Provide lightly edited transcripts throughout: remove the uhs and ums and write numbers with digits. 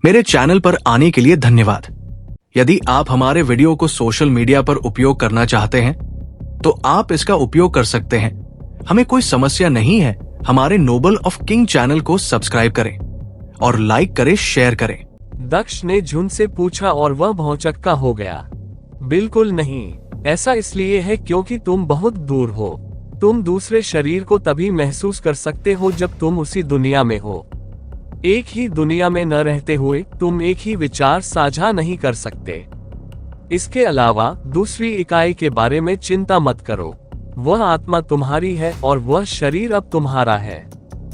मेरे चैनल पर आने के लिए धन्यवाद। यदि आप हमारे वीडियो को सोशल मीडिया पर उपयोग करना चाहते हैं तो आप इसका उपयोग कर सकते हैं। हमें कोई समस्या नहीं है। हमारे नोबल ऑफ किंग चैनल को सब्सक्राइब करें और लाइक करें, शेयर करें। दक्ष ने झुंड से पूछा और वह भौंचक्का हो गया। बिल्कुल नहीं, ऐसा इसलिए है क्योंकि तुम बहुत दूर हो। तुम दूसरे शरीर को तभी महसूस कर सकते हो जब तुम उसी दुनिया में हो। एक ही दुनिया में न रहते हुए तुम एक ही विचार साझा नहीं कर सकते। इसके अलावा दूसरी इकाई के बारे में चिंता मत करो। वह आत्मा तुम्हारी है और वह शरीर अब तुम्हारा है।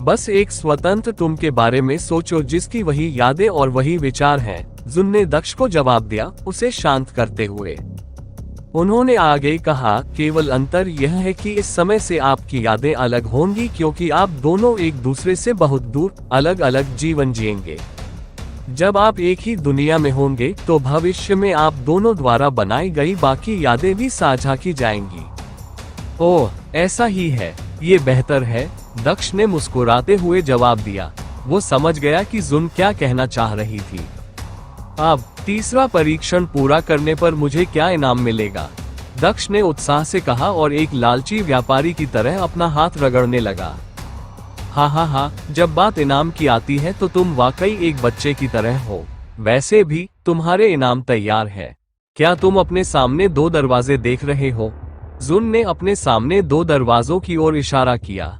बस एक स्वतंत्र तुम के बारे में सोचो जिसकी वही यादें और वही विचार हैं। जुन ने दक्ष को जवाब दिया, उसे शांत करते हुए। उन्होंने आगे कहा, केवल अंतर यह है कि इस समय से आपकी यादें अलग होंगी क्योंकि आप दोनों एक दूसरे से बहुत दूर अलग अलग जीवन जिएंगे। जब आप एक ही दुनिया में होंगे तो भविष्य में आप दोनों द्वारा बनाई गई बाकी यादें भी साझा की जाएंगी। ओह, ऐसा ही है, ये बेहतर है, दक्ष ने मुस्कुराते हुए जवाब दिया। वो समझ गया कि जुन क्या कहना चाह रही थी। अब तीसरा परीक्षण पूरा करने पर मुझे क्या इनाम मिलेगा? दक्ष ने उत्साह से कहा और एक लालची व्यापारी की तरह अपना हाथ रगड़ने लगा। हाँ, जब बात इनाम की आती है तो तुम वाकई एक बच्चे की तरह हो। वैसे भी तुम्हारे इनाम तैयार है। क्या तुम अपने सामने 2 दरवाजे देख रहे हो? जुन ने अपने सामने 2 दरवाजों की ओर इशारा किया।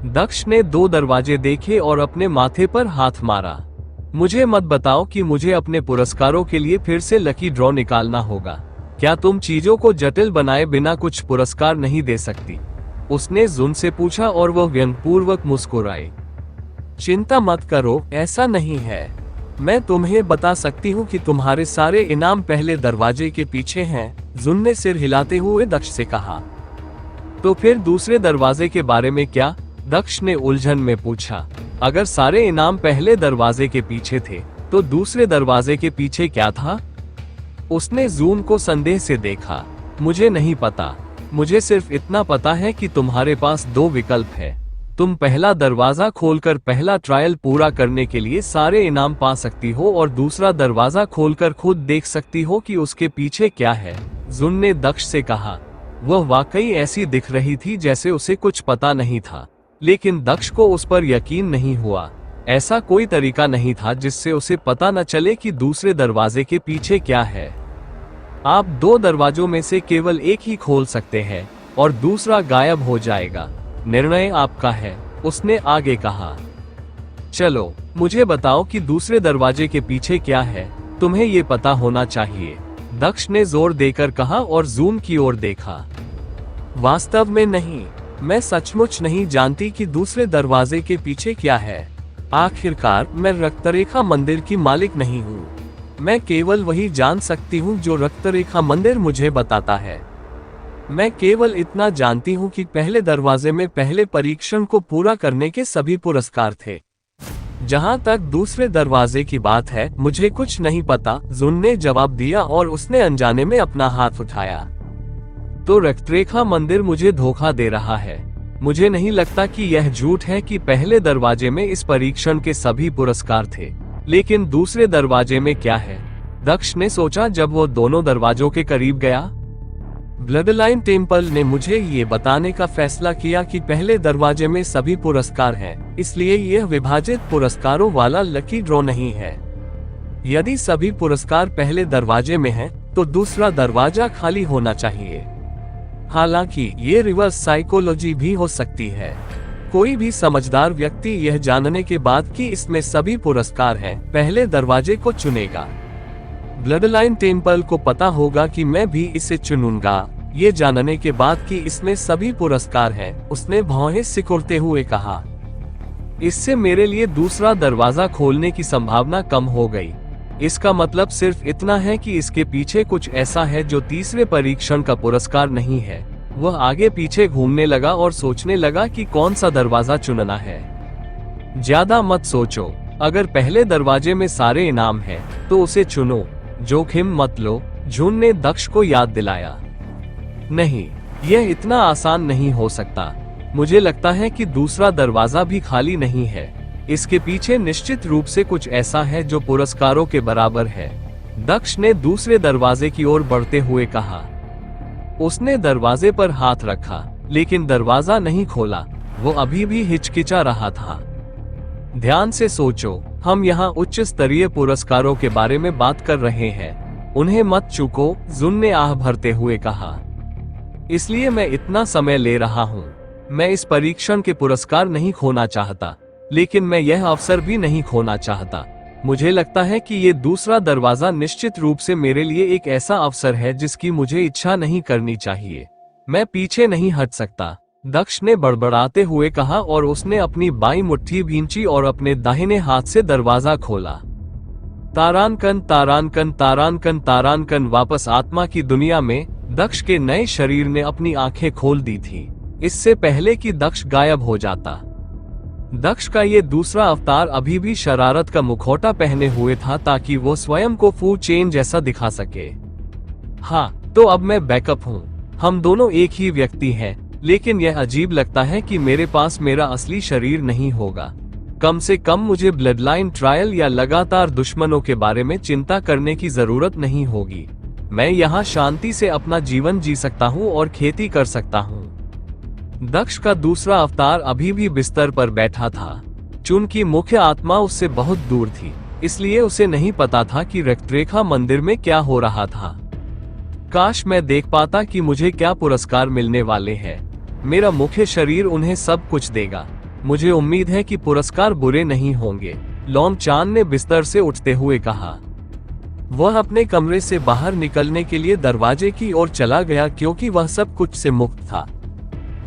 दक्ष ने 2 दरवाजे देखे और अपने माथे पर हाथ मारा। मुझे मत बताओ कि मुझे अपने पुरस्कारों के लिए फिर से लकी ड्रॉ निकालना होगा। क्या तुम चीजों को जटिल बनाए बिना कुछ पुरस्कार नहीं दे सकती? उसने जुन से पूछा और वह व्यंग्यपूर्वक मुस्कुराई। चिंता मत करो, ऐसा नहीं है। मैं तुम्हें बता सकती हूँ कि तुम्हारे सारे इनाम पहले दरवाजे के पीछे हैं। जुन ने सिर हिलाते हुए दक्ष से कहा। तो फिर दूसरे दरवाजे के बारे में क्या? दक्ष ने उलझन में पूछा। अगर सारे इनाम पहले दरवाजे के पीछे थे तो दूसरे दरवाजे के पीछे क्या था? उसने जून को संदेह से देखा। मुझे नहीं पता, मुझे सिर्फ इतना पता है कि तुम्हारे पास 2 विकल्प है। तुम पहला दरवाजा खोलकर पहला ट्रायल पूरा करने के लिए सारे इनाम पा सकती हो और दूसरा दरवाजा खोलकर खुद देख सकती हो कि उसके पीछे क्या है। जुन ने दक्ष से कहा। वह वाकई ऐसी दिख रही थी जैसे उसे कुछ पता नहीं था, लेकिन दक्ष को उस पर यकीन नहीं हुआ। ऐसा कोई तरीका नहीं था जिससे उसे पता न चले कि दूसरे दरवाजे के पीछे क्या है। आप 2 दरवाजों में से केवल एक ही खोल सकते हैं और दूसरा गायब हो जाएगा। निर्णय आपका है, उसने आगे कहा। चलो, मुझे बताओ कि दूसरे दरवाजे के पीछे क्या है। तुम्हें ये पता होना चाहिए, दक्ष ने जोर देकर कहा और जून की ओर देखा। वास्तव में नहीं, मैं सचमुच नहीं जानती कि दूसरे दरवाजे के पीछे क्या है। आखिरकार मैं रक्तरेखा मंदिर की मालिक नहीं हूँ। मैं केवल वही जान सकती हूँ जो रक्तरेखा मंदिर मुझे बताता है। मैं केवल इतना जानती हूँ कि पहले दरवाजे में पहले परीक्षण को पूरा करने के सभी पुरस्कार थे। जहाँ तक दूसरे दरवाजे की बात है, मुझे कुछ नहीं पता, जुन ने जवाब दिया और उसने अनजाने में अपना हाथ उठाया। तो रक्तरेखा मंदिर मुझे धोखा दे रहा है। मुझे नहीं लगता कि यह झूठ है कि पहले दरवाजे में इस परीक्षण के सभी पुरस्कार थे, लेकिन दूसरे दरवाजे में क्या है? दक्ष ने सोचा जब वो दोनों दरवाजों के करीब गया। ब्लडलाइन टेम्पल ने मुझे ये बताने का फैसला किया कि पहले दरवाजे में सभी पुरस्कार हैं, इसलिए यह विभाजित पुरस्कारों वाला लकी ड्रॉ नहीं है। यदि सभी पुरस्कार पहले दरवाजे में हैं, तो दूसरा दरवाजा खाली होना चाहिए। हालांकि ये रिवर्स साइकोलॉजी भी हो सकती है। कोई भी समझदार व्यक्ति यह जानने के बाद कि इसमें सभी पुरस्कार हैं, पहले दरवाजे को चुनेगा। ब्लडलाइन टेम्पल को पता होगा कि मैं भी इसे चुनूंगा, ये जानने के बाद कि इसमें सभी पुरस्कार हैं, उसने भौहें सिकुड़ते हुए कहा। इससे मेरे लिए दूसरा दरवाजा खोलने की संभावना कम हो गई। इसका मतलब सिर्फ इतना है कि इसके पीछे कुछ ऐसा है जो तीसरे परीक्षण का पुरस्कार नहीं है। वह आगे पीछे घूमने लगा और सोचने लगा कि कौन सा दरवाजा चुनना है। ज्यादा मत सोचो, अगर पहले दरवाजे में सारे इनाम हैं, तो उसे चुनो, जोखिम मत लो, जुन ने दक्ष को याद दिलाया। नहीं, यह इतना आसान नहीं हो सकता। मुझे लगता है कि दूसरा दरवाजा भी खाली नहीं है। इसके पीछे निश्चित रूप से कुछ ऐसा है जो पुरस्कारों के बराबर है। दक्ष ने दूसरे दरवाजे की ओर बढ़ते हुए कहा। उसने दरवाजे पर हाथ रखा, लेकिन दरवाजा नहीं खोला। वो अभी भी हिचकिचा रहा था। ध्यान से सोचो, हम यहाँ उच्च स्तरीय पुरस्कारों के बारे में बात कर रहे हैं, उन्हें मत चूको, जुन ने आह भरते हुए कहा। इसलिए मैं इतना समय ले रहा हूँ। मैं इस परीक्षण के पुरस्कार नहीं खोना चाहता, लेकिन मैं यह अवसर भी नहीं खोना चाहता। मुझे लगता है कि ये दूसरा दरवाजा निश्चित रूप से मेरे लिए एक ऐसा अवसर है जिसकी मुझे इच्छा नहीं करनी चाहिए। मैं पीछे नहीं हट सकता, दक्ष ने बड़बड़ाते हुए कहा और उसने अपनी बाईं मुट्ठी भींची और अपने दाहिने हाथ से दरवाजा खोला। तारांकन तारांकन तारांकन तारांकन। वापस आत्मा की दुनिया में दक्ष के नए शरीर ने अपनी आंखें खोल दी थी, इससे पहले कि दक्ष गायब हो जाता। दक्ष का ये दूसरा अवतार अभी भी शरारत का मुखौटा पहने हुए था ताकि वो स्वयं को फू चेन जैसा दिखा सके। हाँ, तो अब मैं बैकअप हूँ। हम दोनों एक ही व्यक्ति हैं, लेकिन यह अजीब लगता है कि मेरे पास मेरा असली शरीर नहीं होगा। कम से कम मुझे ब्लडलाइन ट्रायल या लगातार दुश्मनों के बारे में चिंता करने की जरूरत नहीं होगी। मैं यहाँ शांति से अपना जीवन जी सकता हूँ और खेती कर सकता हूँ। दक्ष का दूसरा अवतार अभी भी बिस्तर पर बैठा था। चुन की मुख्य आत्मा उससे बहुत दूर थी, इसलिए उसे नहीं पता था कि रक्तरेखा मंदिर में क्या हो रहा था। काश मैं देख पाता कि मुझे क्या पुरस्कार मिलने वाले हैं। मेरा मुख्य शरीर उन्हें सब कुछ देगा। मुझे उम्मीद है कि पुरस्कार बुरे नहीं होंगे, लोमचान ने बिस्तर से उठते हुए कहा। वह अपने कमरे से बाहर निकलने के लिए दरवाजे की ओर चला गया क्योंकि वह सब कुछ से मुक्त था।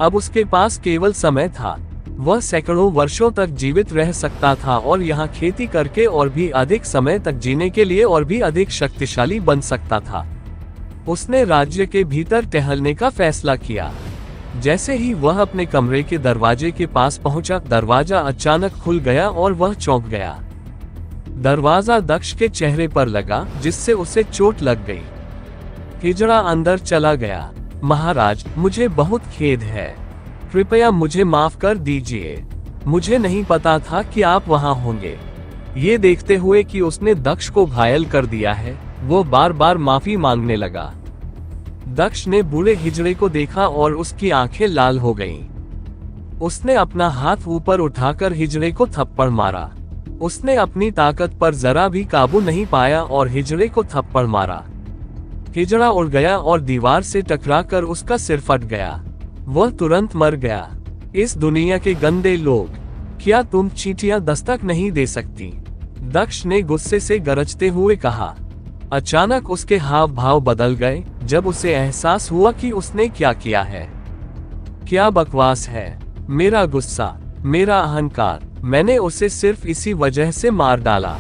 अब उसके पास केवल समय था। वह सैकड़ों वर्षों तक जीवित रह सकता था और यहाँ खेती करके और भी अधिक समय तक जीने के लिए और भी अधिक शक्तिशाली बन सकता था। उसने राज्य के भीतर टहलने का फैसला किया। जैसे ही वह अपने कमरे के दरवाजे के पास पहुंचा, दरवाजा अचानक खुल गया और वह चौंक गया। दरवाजा दक्ष के चेहरे पर लगा, जिससे उसे चोट लग गई। हिजड़ा अंदर चला गया। महाराज, मुझे बहुत खेद है। कृपया मुझे माफ कर दीजिए। मुझे नहीं पता था कि आप वहां होंगे। ये देखते हुए कि उसने दक्ष को घायल कर दिया है, वो बार बार माफी मांगने लगा। दक्ष ने बूढ़े हिजड़े को देखा और उसकी आंखें लाल हो गईं। उसने अपना हाथ ऊपर उठाकर हिजड़े को थप्पड़ मारा। उसने अपनी ताकत पर जरा भी काबू नहीं पाया और हिजड़े को थप्पड़ मारा। हिजड़ा उड़ गया और दीवार से टकराकर उसका सिर फट गया। वह तुरंत मर गया। इस दुनिया के गंदे लोग, क्या तुम चींटियां दस्तक नहीं दे सकती? दक्ष ने गुस्से से गरजते हुए कहा। अचानक उसके हाव भाव बदल गए जब उसे एहसास हुआ कि उसने क्या किया है। क्या बकवास है। मेरा गुस्सा, मेरा अहंकार, मैंने उसे सिर्फ इसी वजह से मार डाला।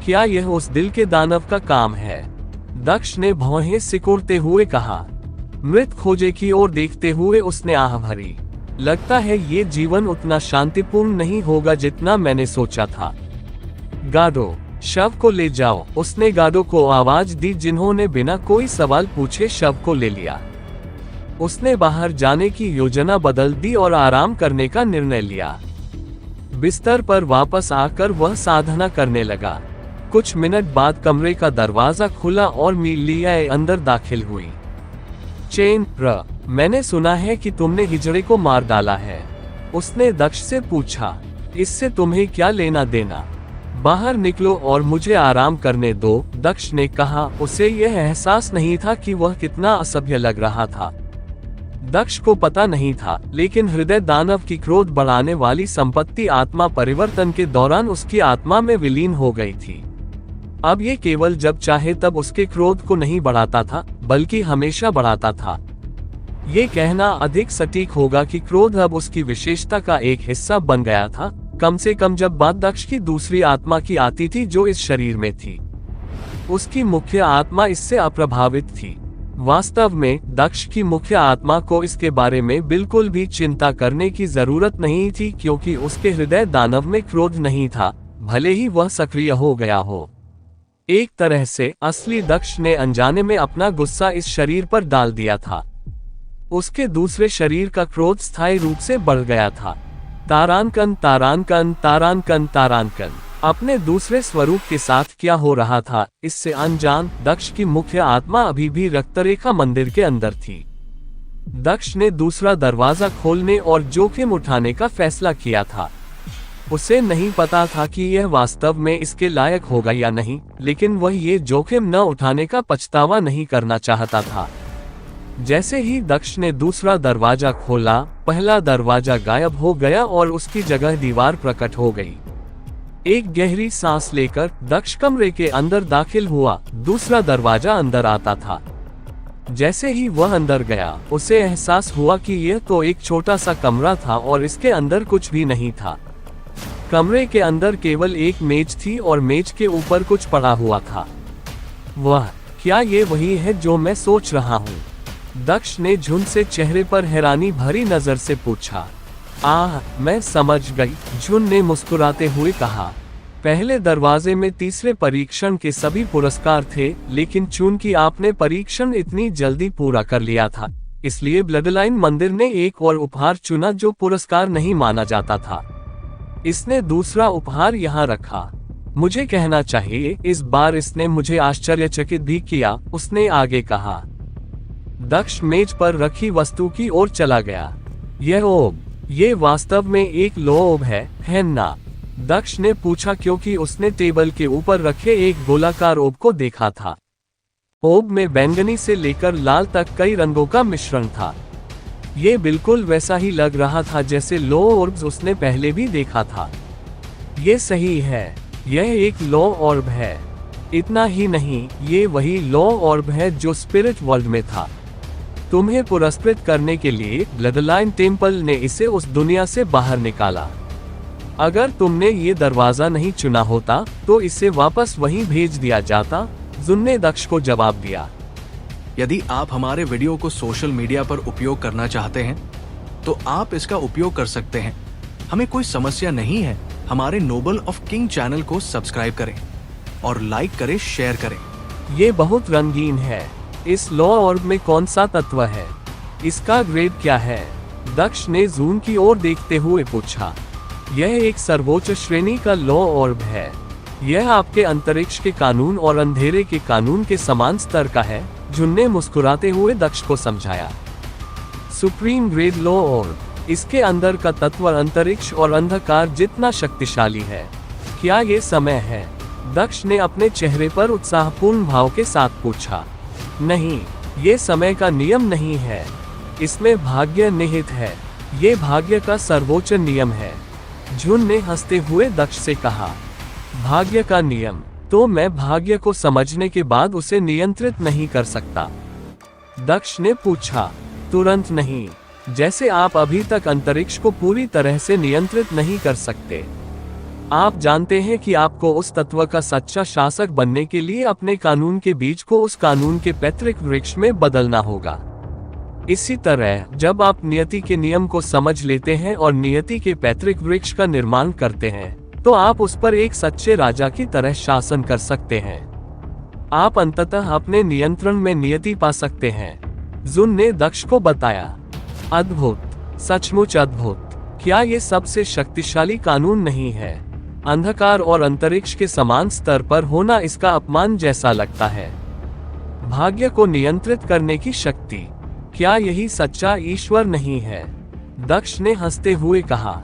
क्या यह उस दिल के दानव का काम है? दक्ष ने भौहें सिकुड़ते हुए कहा। मृत खोजे की ओर देखते हुए उसने आह भरी। लगता है ये जीवन उतना शांतिपूर्ण नहीं होगा जितना मैंने सोचा था। गार्डो, शव को ले जाओ, उसने गार्डो को आवाज दी, जिन्होंने बिना कोई सवाल पूछे शव को ले लिया। उसने बाहर जाने की योजना बदल दी और आराम करने का निर्णय लिया। बिस्तर पर वापस आकर वह साधना करने लगा। कुछ मिनट बाद कमरे का दरवाजा खुला और मीलिया अंदर दाखिल हुई। चेन र, मैंने सुना है कि तुमने हिजड़े को मार डाला है, उसने दक्ष से पूछा। इससे तुम्हें क्या लेना देना? बाहर निकलो और मुझे आराम करने दो, दक्ष ने कहा। उसे यह एहसास नहीं था कि वह कितना असभ्य लग रहा था। दक्ष को पता नहीं था, लेकिन हृदय दानव की क्रोध बढ़ाने वाली संपत्ति आत्मा परिवर्तन के दौरान उसकी आत्मा में विलीन हो गई थी। अब ये केवल जब चाहे तब उसके क्रोध को नहीं बढ़ाता था, बल्कि हमेशा बढ़ाता था। ये कहना अधिक सटीक होगा कि क्रोध अब उसकी विशेषता का एक हिस्सा बन गया था, कम से कम जब बात दक्ष की दूसरी आत्मा की आती थी जो इस शरीर में थी। उसकी मुख्य आत्मा इससे अप्रभावित थी। वास्तव में दक्ष की मुख्य आत्मा को इसके बारे में बिल्कुल भी चिंता करने की जरूरत नहीं थी, क्योंकि उसके हृदय दानव में क्रोध नहीं था, भले ही वह सक्रिय हो गया हो। एक तरह से असली दक्ष ने अनजाने में अपना गुस्सा इस शरीर पर डाल दिया था। उसके दूसरे शरीर का क्रोध स्थायी रूप से बढ़ गया था। तारांकन तारांकन तारांकन तारांकन। अपने दूसरे स्वरूप के साथ क्या हो रहा था इससे अनजान दक्ष की मुख्य आत्मा अभी भी रक्तरेखा मंदिर के अंदर थी। दक्ष ने दूसरा दरवाजा खोलने और जोखिम उठाने का फैसला किया था। उसे नहीं पता था कि यह वास्तव में इसके लायक होगा या नहीं, लेकिन वह ये जोखिम न उठाने का पछतावा नहीं करना चाहता था। जैसे ही दक्ष ने दूसरा दरवाजा खोला, पहला दरवाजा गायब हो गया और उसकी जगह दीवार प्रकट हो गई। एक गहरी सांस लेकर दक्ष कमरे के अंदर दाखिल हुआ। दूसरा दरवाजा अंदर आता था। जैसे ही वह अंदर गया, उसे एहसास हुआ कि यह तो एक छोटा सा कमरा था और इसके अंदर कुछ भी नहीं था। कमरे के अंदर केवल एक मेज थी और मेज के ऊपर कुछ पड़ा हुआ था। वह क्या ये वही है जो मैं सोच रहा हूँ? दक्ष ने झुन से चेहरे पर हैरानी भरी नजर से पूछा। मैं समझ गई, झुन ने मुस्कुराते हुए कहा। पहले दरवाजे में तीसरे परीक्षण के सभी पुरस्कार थे, लेकिन चूंकि आपने परीक्षण इतनी जल्दी पूरा कर लिया था, इसलिए ब्लडलाइन मंदिर ने एक और उपहार चुना जो पुरस्कार नहीं माना जाता था। इसने दूसरा उपहार यहाँ रखा। मुझे कहना चाहिए, इस बार इसने मुझे आश्चर्यचकित भी किया, उसने आगे कहा। दक्ष मेज पर रखी वस्तु की ओर चला गया। यह ओब, ये वास्तव में एक लोब है ना? दक्ष ने पूछा, क्योंकि उसने टेबल के ऊपर रखे एक गोलाकार ओब को देखा था। ओब में बैंगनी से लेकर लाल तक कई रंगों का मिश्रण था। ये बिल्कुल वैसा ही लग रहा था जैसे लो ऑर्ब्स उसने पहले भी देखा था। ये सही है, यह एक लो ऑर्ब है। इतना ही नहीं, ये वही लो ऑर्ब है जो स्पिरिट वर्ल्ड में था। तुम्हें पुरस्कृत करने के लिए ब्लडलाइन टेम्पल ने इसे उस दुनिया से बाहर निकाला। अगर तुमने ये दरवाजा नहीं चुना होता तो इसे वापस वहीं भेज दिया जाता, जुन ने दक्ष को जवाब दिया। यदि आप हमारे वीडियो को सोशल मीडिया पर उपयोग करना चाहते हैं तो आप इसका उपयोग कर सकते हैं। हमें कोई समस्या नहीं है। हमारे नोबल ऑफ किंग चैनल को सब्सक्राइब करें और लाइक करें, शेयर करें। ये बहुत रंगीन है। इस लो ऑर्ब में कौन सा तत्व है? इसका ग्रेड क्या है? दक्ष ने जून की ओर देखते हुए पूछा। यह एक सर्वोच्च श्रेणी का लो ऑर्ब है। यह आपके अंतरिक्ष के कानून और अंधेरे के कानून के समान स्तर का है, जुन ने मुस्कुराते हुए दक्ष को समझाया। सुप्रीम ग्रेड लो ऑर्ब, इसके अंदर का तत्व अंतरिक्ष और अंधकार जितना शक्तिशाली है। क्या ये समय है? दक्ष ने अपने चेहरे पर उत्साहपूर्ण भाव के साथ पूछा। नहीं, ये समय का नियम नहीं है। इसमें भाग्य निहित है। ये भाग्य का सर्वोच्च नियम है, झुन ने हंसते हुए दक्ष से कहा। भाग्य का नियम? तो मैं भाग्य को समझने के बाद उसे नियंत्रित नहीं कर सकता? दक्ष ने पूछा। तुरंत नहीं, जैसे आप अभी तक अंतरिक्ष को पूरी तरह से नियंत्रित नहीं कर सकते। आप जानते हैं कि आपको उस तत्व का सच्चा शासक बनने के लिए अपने कानून के बीज को उस कानून के पैतृक वृक्ष में बदलना होगा। इसी तरह जब आप नियति के नियम को समझ लेते हैं और नियति के पैतृक वृक्ष का निर्माण करते हैं, तो आप उस पर एक सच्चे राजा की तरह शासन कर सकते हैं। आप अंततः अपने नियंत्रण में नियति पा सकते हैं, जुन ने दक्ष को बताया। अद्भुत, सचमुच अद्भुत। क्या ये सबसे शक्तिशाली कानून नहीं है? अंधकार और अंतरिक्ष के समान स्तर पर होना इसका अपमान जैसा लगता है। भाग्य को नियंत्रित करने की शक्ति, क्या यही सच्चा ईश्वर नहीं है? दक्ष ने हंसते हुए कहा।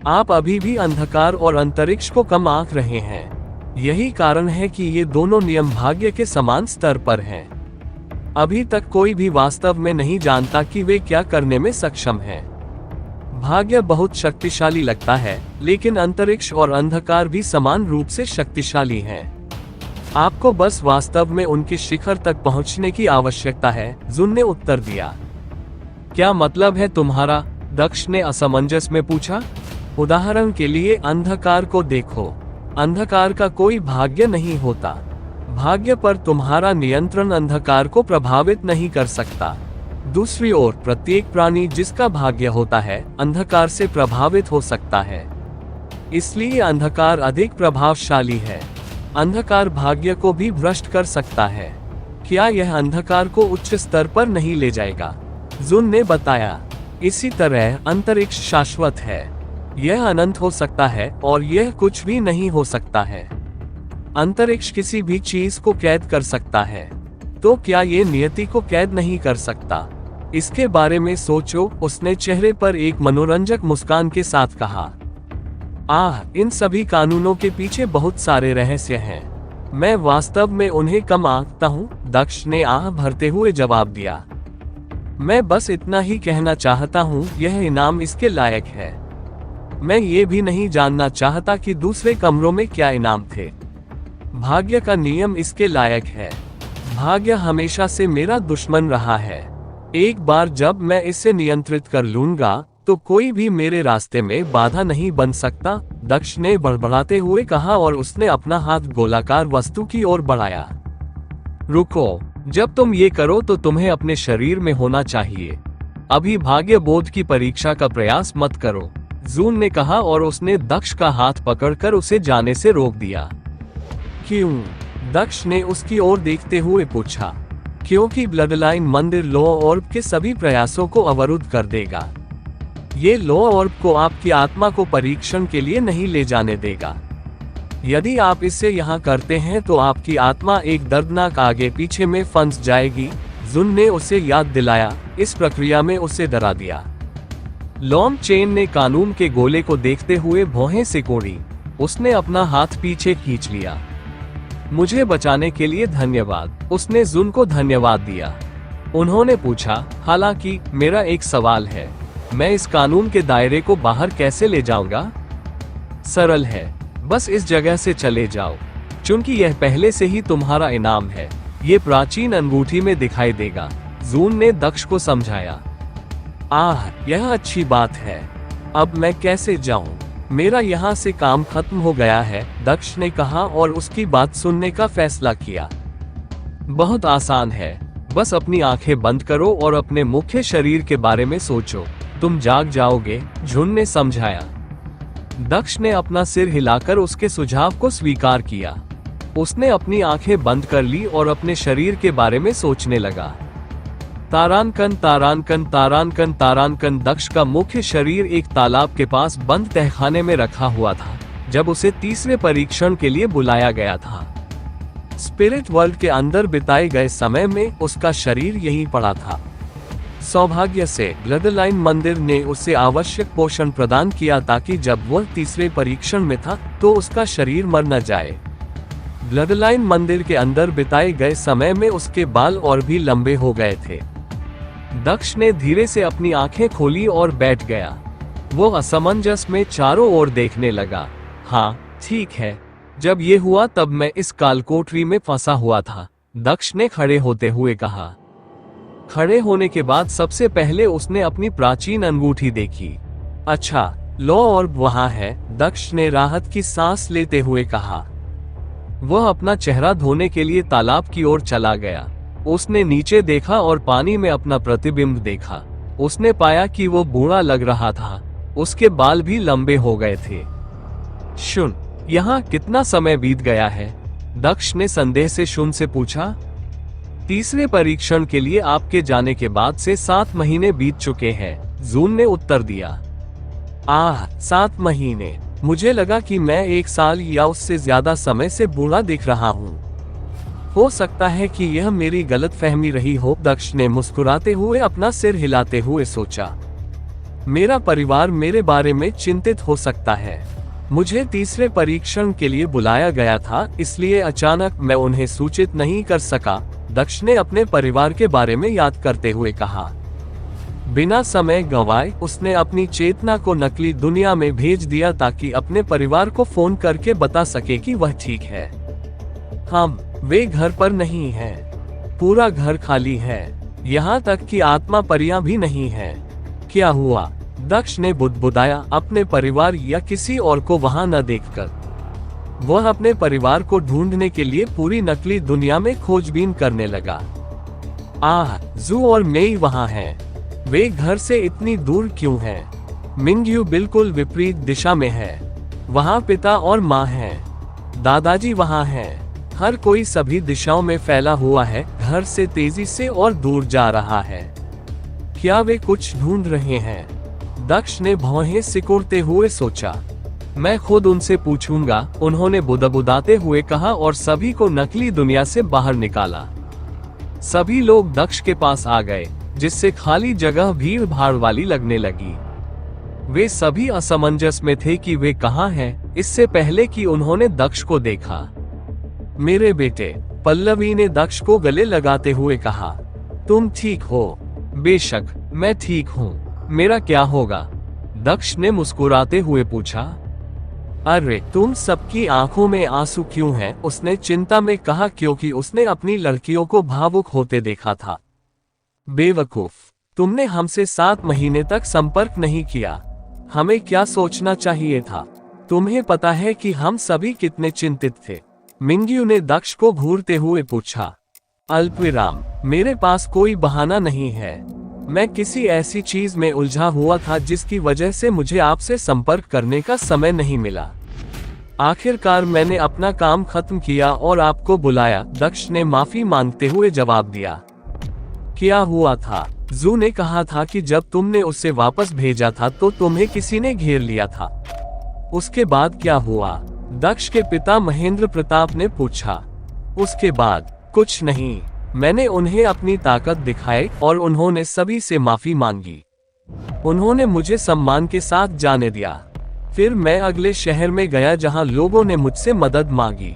आप अभी भी अंधकार और अंतरिक्ष को कम आंक रहे हैं। यही कारण है कि ये दोनों नियम भाग्य के समान स्तर पर हैं। अभी तक कोई भी वास्तव में नहीं जानता कि वे क्या करने में सक्षम हैं। भाग्य बहुत शक्तिशाली लगता है, लेकिन अंतरिक्ष और अंधकार भी समान रूप से शक्तिशाली हैं। आपको बस वास्तव में उनके शिखर तक पहुंचने की आवश्यकता है, जुन ने उत्तर दिया। क्या मतलब है तुम्हारा? दक्ष ने असमंजस में पूछा। उदाहरण के लिए अंधकार को देखो। अंधकार का कोई भाग्य नहीं होता। भाग्य पर तुम्हारा नियंत्रण अंधकार को प्रभावित नहीं कर सकता। दूसरी ओर प्रत्येक प्राणी जिसका भाग्य होता है, अंधकार से प्रभावित हो सकता है। इसलिए अंधकार अधिक प्रभावशाली है। अंधकार भाग्य को भी भ्रष्ट कर सकता है। क्या यह अंधकार को उच्च स्तर पर नहीं ले जाएगा? जुन ने बताया। इसी तरह अंतरिक्ष शाश्वत है। यह अनंत हो सकता है और यह कुछ भी नहीं हो सकता है। अंतरिक्ष किसी भी चीज को कैद कर सकता है, तो क्या ये नियति को कैद नहीं कर सकता? इसके बारे में सोचो, उसने चेहरे पर एक मनोरंजक मुस्कान के साथ कहा। इन सभी कानूनों के पीछे बहुत सारे रहस्य हैं। मैं वास्तव में उन्हें कम आंकता हूँ, दक्ष ने आह भरते हुए जवाब दिया। मैं बस इतना ही कहना चाहता हूँ, यह इनाम इसके लायक है। मैं ये भी नहीं जानना चाहता कि दूसरे कमरों में क्या इनाम थे। भाग्य का नियम इसके लायक है। भाग्य हमेशा से मेरा दुश्मन रहा है। एक बार जब मैं इसे नियंत्रित कर लूंगा तो कोई भी मेरे रास्ते में बाधा नहीं बन सकता, दक्ष ने बड़बड़ाते हुए कहा और उसने अपना हाथ गोलाकार वस्तु की ओर बढ़ाया। रुको, जब तुम ये करो तो तुम्हें अपने शरीर में होना चाहिए। अभी भाग्य बोध की परीक्षा का प्रयास मत करो, जून ने कहा और उसने दक्ष का हाथ पकड़कर उसे जाने से रोक दिया। क्यों? दक्ष ने उसकी ओर देखते हुए पूछा। क्योंकि ब्लडलाइन मंदिर लॉ ऑर्ब के सभी प्रयासों को अवरुद्ध कर देगा। ये लॉ ऑर्ब को आपकी आत्मा को परीक्षण के लिए नहीं ले जाने देगा। यदि आप इसे यहाँ करते हैं तो आपकी आत्मा एक दर्दनाक आगे पीछे में फंस जाएगी, जुन ने उसे याद दिलाया। इस प्रक्रिया में उसे डरा दिया। लॉन्ग चेन ने कानून के गोले को देखते हुए भौहें सिकोड़ी। उसने अपना हाथ पीछे खींच लिया। मुझे बचाने के लिए धन्यवाद, उसने जुन को धन्यवाद दिया। उन्होंने पूछा, हालांकि मेरा एक सवाल है, मैं इस कानून के दायरे को बाहर कैसे ले जाऊंगा? सरल है, बस इस जगह से चले जाओ, क्योंकि यह पहले से ही तुम्हारा इनाम है। ये प्राचीन अंगूठी में दिखाई देगा, जून ने दक्ष को समझाया। यह अच्छी बात है। अब मैं कैसे जाऊं? मेरा यहाँ से काम खत्म हो गया है, दक्ष ने कहा और उसकी बात सुनने का फैसला किया। बहुत आसान है, बस अपनी आंखें बंद करो और अपने मुख्य शरीर के बारे में सोचो, तुम जाग जाओगे, जुन ने समझाया। दक्ष ने अपना सिर हिलाकर उसके सुझाव को स्वीकार किया। उसने अपनी आंखें बंद कर ली और अपने शरीर के बारे में सोचने लगा। तारानकन तारानकन तारानकन तारानकन। दक्ष का मुख्य शरीर एक तालाब के पास बंद तहखाने में रखा हुआ था जब उसे तीसरे परीक्षण के लिए बुलाया गया था। स्पिरिट वर्ल्ड के अंदर बिताए गए समय में उसका शरीर यहीं पड़ा था। सौभाग्य से ब्लडलाइन मंदिर ने उसे आवश्यक पोषण प्रदान किया ताकि जब वह तीसरे परीक्षण में था तो उसका शरीर मर न जाए। ब्लडलाइन मंदिर के अंदर बिताए गए समय में उसके बाल और भी लंबे हो गए थे। दक्ष ने धीरे से अपनी आंखें खोली और बैठ गया। वो असमंजस में चारों ओर देखने लगा। हाँ, ठीक है, जब ये हुआ तब मैं इस कालकोठरी में फंसा हुआ था, दक्ष ने खड़े होते हुए कहा। खड़े होने के बाद सबसे पहले उसने अपनी प्राचीन अंगूठी देखी। अच्छा, लॉ ऑर्ब वहां है, दक्ष ने राहत की सांस लेते हुए कहा। वह अपना चेहरा धोने के लिए तालाब की ओर चला गया। उसने नीचे देखा और पानी में अपना प्रतिबिंब देखा। उसने पाया कि वो बूढ़ा लग रहा था, उसके बाल भी लंबे हो गए थे। शुन, यहाँ कितना समय बीत गया है? दक्ष ने संदेह से शुन से पूछा। तीसरे परीक्षण के लिए आपके जाने के बाद से 7 महीने बीत चुके हैं, जून ने उत्तर दिया। 7 महीने? मुझे लगा कि मैं 1 साल या उससे ज्यादा समय से बूढ़ा दिख रहा हूँ। हो सकता है कि यह मेरी गलतफहमी रही हो, दक्ष ने मुस्कुराते हुए अपना सिर हिलाते हुए सोचा। मेरा परिवार मेरे बारे में चिंतित हो सकता है। मुझे तीसरे परीक्षण के लिए बुलाया गया था, इसलिए अचानक मैं उन्हें सूचित नहीं कर सका, दक्ष ने अपने परिवार के बारे में याद करते हुए कहा। बिना समय गंवाए उसने अपनी चेतना को नकली दुनिया में भेज दिया ताकि अपने परिवार को फोन करके बता सके कि वह ठीक है। वे घर पर नहीं हैं। पूरा घर खाली है, यहाँ तक कि आत्मा परियां भी नहीं है। क्या हुआ? दक्ष ने बुदबुदाया, अपने परिवार या किसी और को वहां न देखकर। वह अपने परिवार को ढूंढने के लिए पूरी नकली दुनिया में खोजबीन करने लगा। जू और मेई वहां हैं। वे घर से इतनी दूर क्यों हैं? मिंगयू बिल्कुल विपरीत दिशा में है। वहां पिता और माँ हैं। दादाजी वहां हैं। हर कोई सभी दिशाओं में फैला हुआ है, घर से तेजी से और दूर जा रहा है। क्या वे कुछ ढूंढ रहे हैं? दक्ष ने भौहें सिकुड़ते हुए सोचा। मैं खुद उनसे पूछूंगा, उन्होंने बुदबुदाते हुए कहा और सभी को नकली दुनिया से बाहर निकाला। सभी लोग दक्ष के पास आ गए, जिससे खाली जगह भीड़ भाड़ वाली लगने लगी। वे सभी असमंजस में थे कि वे कहाँ हैं, इससे पहले कि उन्होंने दक्ष को देखा। मेरे बेटे, पल्लवी ने दक्ष को गले लगाते हुए कहा, तुम ठीक हो? बेशक मैं ठीक हूँ, मेरा क्या होगा? दक्ष ने मुस्कुराते हुए पूछा। अरे तुम सबकी आंखों में आंसू क्यों हैं? उसने चिंता में कहा, क्योंकि उसने अपनी लड़कियों को भावुक होते देखा था। बेवकूफ, तुमने हमसे 7 महीने तक संपर्क नहीं किया। हमें क्या सोचना चाहिए था? तुम्हें पता है कि हम सभी कितने चिंतित थे? मिंग्यू ने दक्ष को घूरते हुए पूछा। अल्पविराम, मेरे पास कोई बहाना नहीं है। मैं किसी ऐसी चीज में उलझा हुआ था जिसकी वजह से मुझे आपसे संपर्क करने का समय नहीं मिला। आखिरकार मैंने अपना काम खत्म किया और आपको बुलाया, दक्ष ने माफी मांगते हुए जवाब दिया। क्या हुआ था? जू ने कहा था कि जब तुमने उसे वापस भेजा था तो तुम्हें किसी ने घेर लिया था। उसके बाद क्या हुआ? दक्ष के पिता महेंद्र प्रताप ने पूछा। उसके बाद कुछ नहीं, मैंने उन्हें अपनी ताकत दिखाई और उन्होंने सभी से माफी मांगी। उन्होंने मुझे सम्मान के साथ जाने दिया। फिर मैं अगले शहर में गया जहां लोगों ने मुझसे मदद मांगी।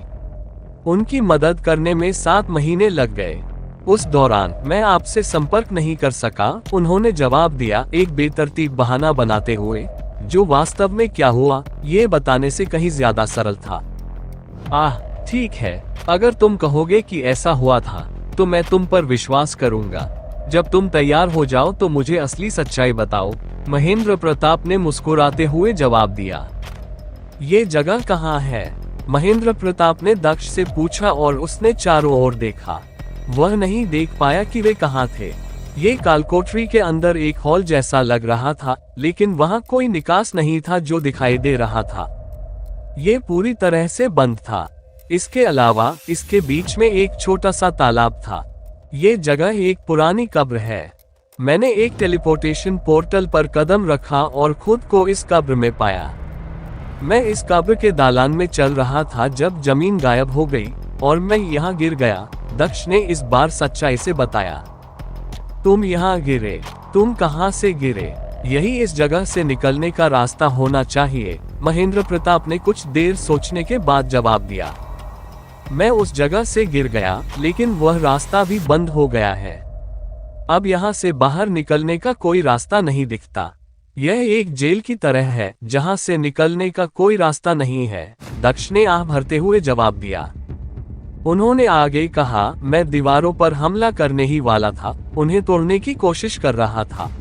उनकी मदद करने में 7 महीने लग गए। उस दौरान मैं आपसे संपर्क नहीं कर सका, उन्होंने जवाब दिया, एक बेतरतीब बहाना बनाते हुए, जो वास्तव में क्या हुआ ये बताने से कहीं ज्यादा सरल था। ठीक है, अगर तुम कहोगे कि ऐसा हुआ था तो मैं तुम पर विश्वास करूंगा। जब तुम तैयार हो जाओ तो मुझे असली सच्चाई बताओ, महेंद्र प्रताप ने मुस्कुराते हुए जवाब दिया। ये जगह कहाँ है? महेंद्र प्रताप ने दक्ष से पूछा और उसने चारों ओर देखा। वह नहीं देख पाया कि वे कहाँ थे। ये कालकोठरी के अंदर एक हॉल जैसा लग रहा था, लेकिन वहाँ कोई निकास नहीं था जो दिखाई दे रहा था। ये पूरी तरह से बंद था। इसके अलावा इसके बीच में एक छोटा सा तालाब था। ये जगह एक पुरानी कब्र है। मैंने एक टेलीपोर्टेशन पोर्टल पर कदम रखा और खुद को इस कब्र में पाया। मैं इस कब्र के दालान में चल रहा था जब जमीन गायब हो गई और मैं यहाँ गिर गया। दक्ष ने इस बार सच्चाई से बताया। तुम यहाँ गिरे? तुम कहाँ से गिरे? यही इस जगह से निकलने का रास्ता होना चाहिए, महेंद्र प्रताप ने कुछ देर सोचने के बाद जवाब दिया। मैं उस जगह से गिर गया, लेकिन वह रास्ता भी बंद हो गया है। अब यहाँ से बाहर निकलने का कोई रास्ता नहीं दिखता। यह एक जेल की तरह है जहाँ से निकलने का कोई रास्ता नहीं है, दक्ष ने आह भरते हुए जवाब दिया। उन्होंने आगे कहा, मैं दीवारों पर हमला करने ही वाला था, उन्हें तोड़ने की कोशिश कर रहा था।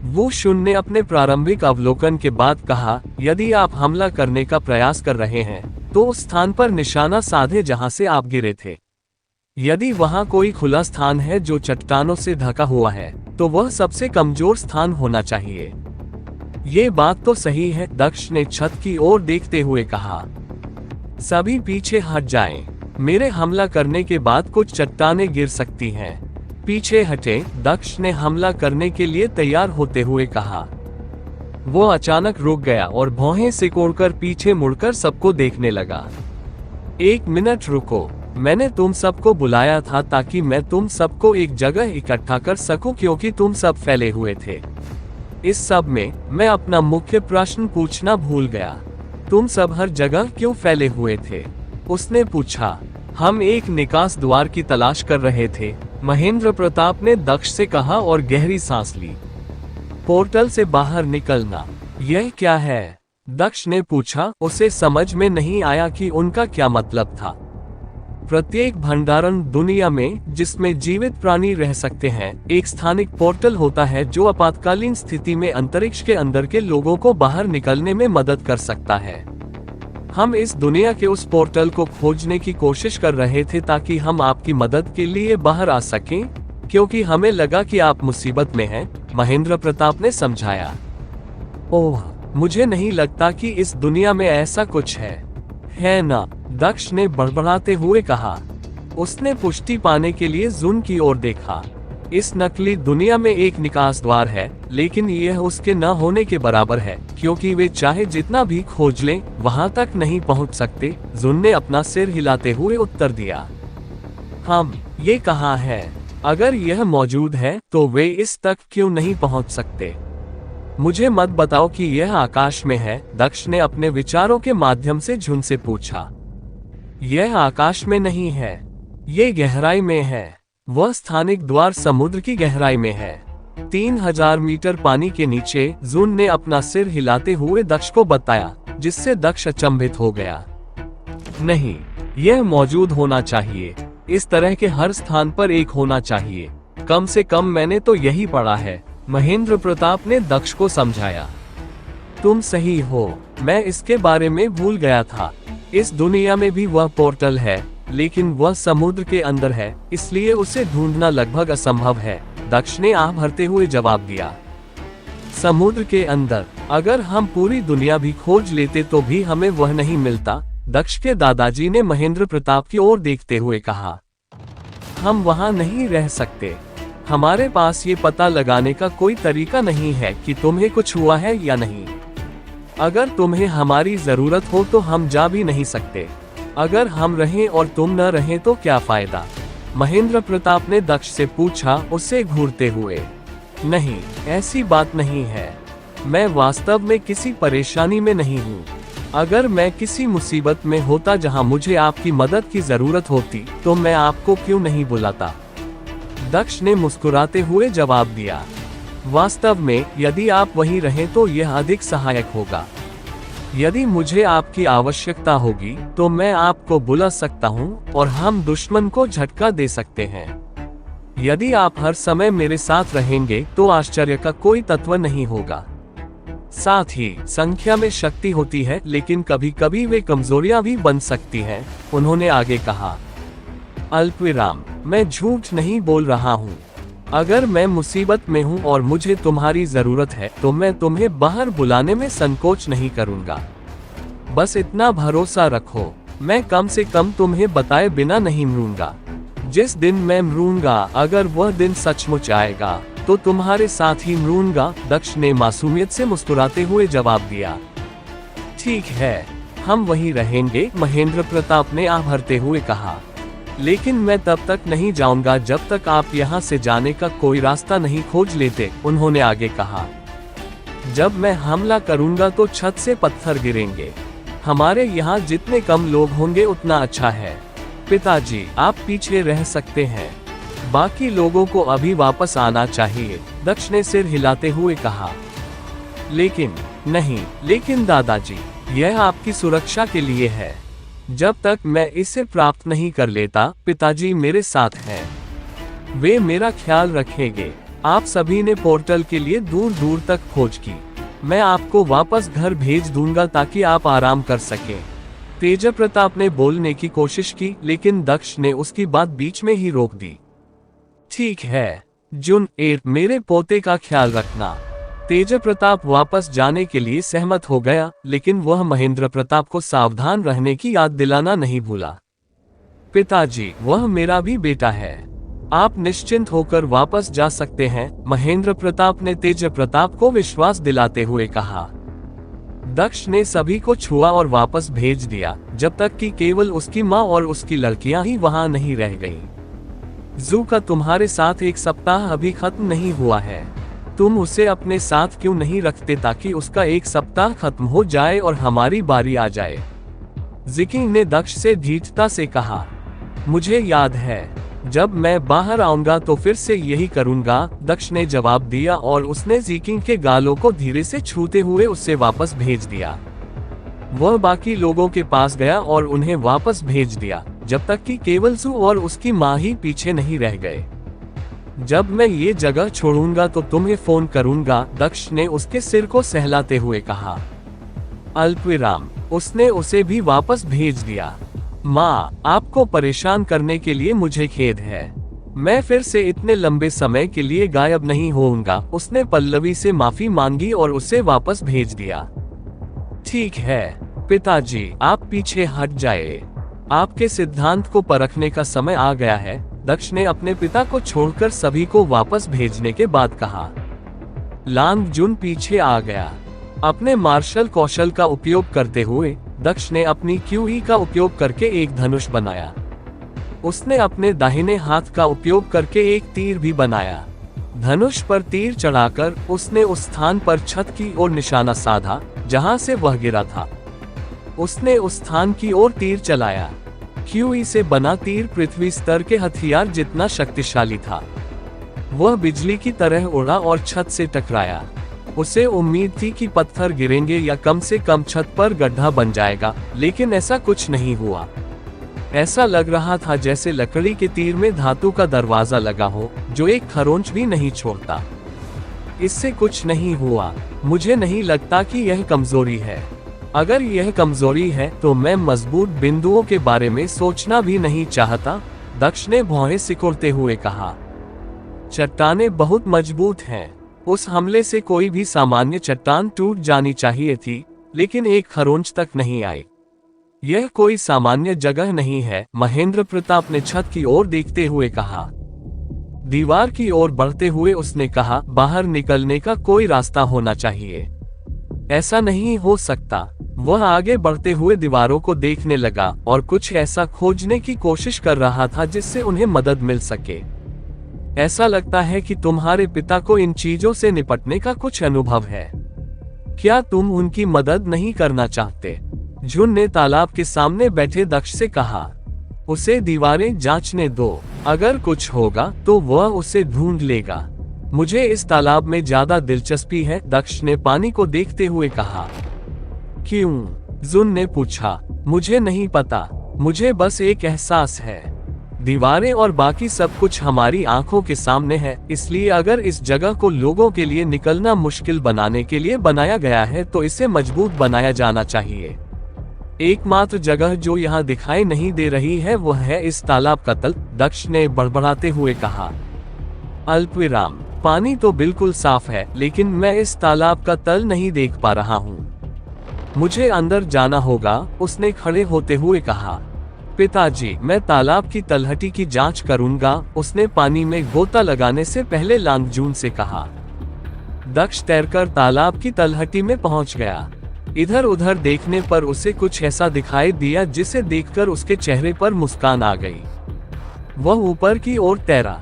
वो शून्य ने अपने प्रारंभिक अवलोकन के बाद कहा, यदि आप हमला करने का प्रयास कर रहे हैं तो उस स्थान पर निशाना साधे जहां से आप गिरे थे। यदि वहां कोई खुला स्थान है जो चट्टानों से ढका हुआ है तो वह सबसे कमजोर स्थान होना चाहिए। ये बात तो सही है, दक्ष ने छत की ओर देखते हुए कहा। सभी पीछे हट जाएं। मेरे हमला करने के बाद कुछ चट्टानें गिर सकती हैं। पीछे हटे, दक्ष ने हमला करने के लिए तैयार होते हुए कहा। वो अचानक रुक गया और भौहें सिकोड़कर पीछे मुड़कर सबको देखने लगा। 1 मिनट रुको, मैंने तुम सबको बुलाया था ताकि मैं तुम सबको एक जगह इकट्ठा कर सकूं, क्योंकि तुम सब फैले हुए थे। इस सब में मैं अपना मुख्य प्रश्न पूछना भूल गया। तुम सब हर जगह क्यों फैले हुए थे? उसने पूछा। हम एक निकास द्वार की तलाश कर रहे थे, महेंद्र प्रताप ने दक्ष से कहा और गहरी सांस ली। पोर्टल से बाहर निकलना, यह क्या है? दक्ष ने पूछा। उसे समझ में नहीं आया कि उनका क्या मतलब था। प्रत्येक भंडारण दुनिया में जिसमें जीवित प्राणी रह सकते हैं, एक स्थानिक पोर्टल होता है जो आपातकालीन स्थिति में अंतरिक्ष के अंदर के लोगों को बाहर निकलने में मदद कर सकता है। हम इस दुनिया के उस पोर्टल को खोजने की कोशिश कर रहे थे ताकि हम आपकी मदद के लिए बाहर आ सकें, क्योंकि हमें लगा कि आप मुसीबत में हैं, महेंद्र प्रताप ने समझाया। ओह, मुझे नहीं लगता कि इस दुनिया में ऐसा कुछ है ना? दक्ष ने बड़बड़ाते हुए कहा। उसने पुष्टि पाने के लिए जून की ओर देखा। इस नकली दुनिया में एक निकास द्वार है, लेकिन यह उसके न होने के बराबर है, क्योंकि वे चाहे जितना भी खोज लें वहां तक नहीं पहुंच सकते। जुन ने अपना सिर हिलाते हुए उत्तर दिया। ये कहाँ है? अगर यह मौजूद है तो वे इस तक क्यों नहीं पहुंच सकते? मुझे मत बताओ कि यह आकाश में है, दक्ष ने अपने विचारों के माध्यम से झुन से पूछा। यह आकाश में नहीं है, ये गहराई में है। वह स्थानिक द्वार समुद्र की गहराई में है, 3000 मीटर पानी के नीचे। जुन ने अपना सिर हिलाते हुए दक्ष को बताया, जिससे दक्ष अचंभित हो गया। नहीं, यह मौजूद होना चाहिए। इस तरह के हर स्थान पर एक होना चाहिए। कम से कम मैंने तो यही पढ़ा है, महेंद्र प्रताप ने दक्ष को समझाया। तुम सही हो, मैं इसके बारे में भूल गया था। इस दुनिया में भी वह पोर्टल है, लेकिन वह समुद्र के अंदर है, इसलिए उसे ढूंढना लगभग असंभव है, दक्ष ने आह भरते हुए जवाब दिया। समुद्र के अंदर? अगर हम पूरी दुनिया भी खोज लेते तो भी हमें वह नहीं मिलता, दक्ष के दादाजी ने महेंद्र प्रताप की ओर देखते हुए कहा। हम वहां नहीं रह सकते। हमारे पास ये पता लगाने का कोई तरीका नहीं है कि तुम्हें कुछ हुआ है या नहीं। अगर तुम्हें हमारी जरूरत हो तो हम जा भी नहीं सकते। अगर हम रहें और तुम न रहें तो क्या फायदा? महेंद्र प्रताप ने दक्ष से पूछा, उसे घूरते हुए। नहीं, ऐसी बात नहीं है। मैं वास्तव में किसी परेशानी में नहीं हूँ। अगर मैं किसी मुसीबत में होता जहाँ मुझे आपकी मदद की जरूरत होती तो मैं आपको क्यों नहीं बुलाता? दक्ष ने मुस्कुराते हुए जवाब दिया। वास्तव में यदि आप वहीं रहें तो यह अधिक सहायक होगा। यदि मुझे आपकी आवश्यकता होगी तो मैं आपको बुला सकता हूं और हम दुश्मन को झटका दे सकते हैं। यदि आप हर समय मेरे साथ रहेंगे तो आश्चर्य का कोई तत्व नहीं होगा। साथ ही संख्या में शक्ति होती है, लेकिन कभी कभी वे कमजोरियां भी बन सकती हैं, उन्होंने आगे कहा। अल्पविराम, मैं झूठ नहीं बोल रहा हूँ। अगर मैं मुसीबत में हूँ और मुझे तुम्हारी जरूरत है तो मैं तुम्हें बाहर बुलाने में संकोच नहीं करूँगा। बस इतना भरोसा रखो, मैं कम से कम तुम्हें बताए बिना नहीं मरूंगा। जिस दिन मैं मरूंगा, अगर वह दिन सचमुच आएगा तो तुम्हारे साथ ही मरूंगा, दक्ष ने मासूमियत से मुस्कुराते हुए जवाब दिया। ठीक है, हम वहीं रहेंगे, महेंद्र प्रताप ने आह भरते हुए कहा। लेकिन मैं तब तक नहीं जाऊंगा जब तक आप यहाँ से जाने का कोई रास्ता नहीं खोज लेते, उन्होंने आगे कहा। जब मैं हमला करूंगा तो छत से पत्थर गिरेंगे। हमारे यहाँ जितने कम लोग होंगे उतना अच्छा है। पिताजी, आप पीछे रह सकते हैं, बाकी लोगों को अभी वापस आना चाहिए, दक्ष ने सिर हिलाते हुए कहा। लेकिन नहीं, लेकिन दादाजी, यह आपकी सुरक्षा के लिए है। जब तक मैं इसे प्राप्त नहीं कर लेता, पिताजी मेरे साथ हैं। वे मेरा ख्याल रखेंगे। आप सभी ने पोर्टल के लिए दूर दूर तक खोज की। मैं आपको वापस घर भेज दूंगा ताकि आप आराम कर सकें। तेज प्रताप ने बोलने की कोशिश की, लेकिन दक्ष ने उसकी बात बीच में ही रोक दी। ठीक है जुन, मेरे पोते का ख्याल रखना। तेज प्रताप वापस जाने के लिए सहमत हो गया, लेकिन वह महेंद्र प्रताप को सावधान रहने की याद दिलाना नहीं भूला। पिताजी, वह मेरा भी बेटा है। आप निश्चिंत होकर वापस जा सकते हैं, महेंद्र प्रताप ने तेज प्रताप को विश्वास दिलाते हुए कहा। दक्ष ने सभी को छुआ और वापस भेज दिया, जब तक कि केवल उसकी माँ और उसकी लड़कियां ही वहां नहीं रह गईं। जू का तुम्हारे साथ एक सप्ताह अभी खत्म नहीं हुआ है। तुम उसे अपने साथ क्यों नहीं रखते ताकि उसका एक सप्ताह खत्म हो जाए और हमारी बारी आ जाए? जिकिंग ने दक्ष से धीरता से कहा। मुझे याद है, जब मैं बाहर आऊंगा तो फिर से यही करूंगा, दक्ष ने जवाब दिया और उसने जिकिंग के गालों को धीरे से छूते हुए उससे वापस भेज दिया। वह बाकी लोगों के पास गया और उन्हें वापस भेज दिया, जब तक कि केवल जू और उसकी माँ ही पीछे नहीं रह गए। जब मैं ये जगह छोड़ूंगा तो तुम्हें फोन करूंगा, दक्ष ने उसके सिर को सहलाते हुए कहा। अल्पविराम, उसने उसे भी वापस भेज दिया। माँ, आपको परेशान करने के लिए मुझे खेद है। मैं फिर से इतने लंबे समय के लिए गायब नहीं होऊंगा, उसने पल्लवी से माफी मांगी और उसे वापस भेज दिया। ठीक है पिताजी, आप पीछे हट जाए। आपके सिद्धांत को परखने का समय आ गया है, दक्ष ने अपने पिता को छोड़कर सभी को वापस भेजने के बाद कहा। लांग जुन पीछे आ गया। अपने मार्शल कौशल का उपयोग करते हुए दक्ष ने अपनी क्यूई का उपयोग करके एक धनुष बनाया। उसने अपने दाहिने हाथ का उपयोग करके एक तीर भी बनाया। धनुष पर तीर चढ़ाकर उसने उस स्थान पर छत की ओर निशाना साधा जहां से वह गिरा था। उसने उस स्थान की ओर तीर चलाया। क्यूई से बना तीर पृथ्वी स्तर के हथियार जितना शक्तिशाली था। वह बिजली की तरह उड़ा और छत से टकराया। उसे उम्मीद थी कि पत्थर गिरेंगे या कम से कम छत पर गड्ढा बन जाएगा, लेकिन ऐसा कुछ नहीं हुआ। ऐसा लग रहा था जैसे लकड़ी के तीर में धातु का दरवाजा लगा हो जो एक खरोंच भी नहीं छोड़ता। इससे कुछ नहीं हुआ। मुझे नहीं लगता कि यह कमजोरी है। अगर यह कमजोरी है तो मैं मजबूत बिंदुओं के बारे में सोचना भी नहीं चाहता, दक्ष ने भौहें सिकुड़ते हुए कहा। चट्टानें बहुत मजबूत हैं। उस हमले से कोई भी सामान्य चट्टान टूट जानी चाहिए थी, लेकिन एक खरोंच तक नहीं आई। यह कोई सामान्य जगह नहीं है, महेंद्र प्रताप ने छत की ओर देखते हुए कहा। दीवार की ओर बढ़ते हुए उसने कहा, बाहर निकलने का कोई रास्ता होना चाहिए। ऐसा नहीं हो सकता। वह आगे बढ़ते हुए दीवारों को देखने लगा और कुछ ऐसा खोजने की कोशिश कर रहा था जिससे उन्हें मदद मिल सके। ऐसा लगता है कि तुम्हारे पिता को इन चीजों से निपटने का कुछ अनुभव है। क्या तुम उनकी मदद नहीं करना चाहते? जुन ने तालाब के सामने बैठे दक्ष से कहा। उसे दीवारें जांचने दो। अगर कुछ होगा तो वह उसे ढूंढ लेगा। मुझे इस तालाब में ज्यादा दिलचस्पी है, दक्ष ने पानी को देखते हुए कहा। क्यों? जुन ने पूछा। मुझे नहीं पता, मुझे बस एक एहसास है। दीवारें और बाकी सब कुछ हमारी आंखों के सामने है, इसलिए अगर इस जगह को लोगों के लिए निकलना मुश्किल बनाने के लिए बनाया गया है तो इसे मजबूत बनाया जाना चाहिए। एकमात्र जगह जो यहाँ दिखाई नहीं दे रही है वह है इस तालाब का तल, दक्ष ने बड़बड़ाते हुए कहा। अल्पविराम। पानी तो बिल्कुल साफ है, लेकिन मैं इस तालाब का तल नहीं देख पा रहा हूँ। मुझे अंदर जाना होगा, उसने खड़े होते हुए कहा। पिताजी, मैं तालाब की तलहटी की जांच करूंगा, उसने पानी में गोता लगाने से पहले लांगजून से कहा। दक्ष तैरकर तालाब की तलहटी में पहुंच गया। इधर उधर देखने पर उसे कुछ ऐसा दिखाई दिया जिसे देखकर उसके चेहरे पर मुस्कान आ गई। वह ऊपर की ओर तैरा।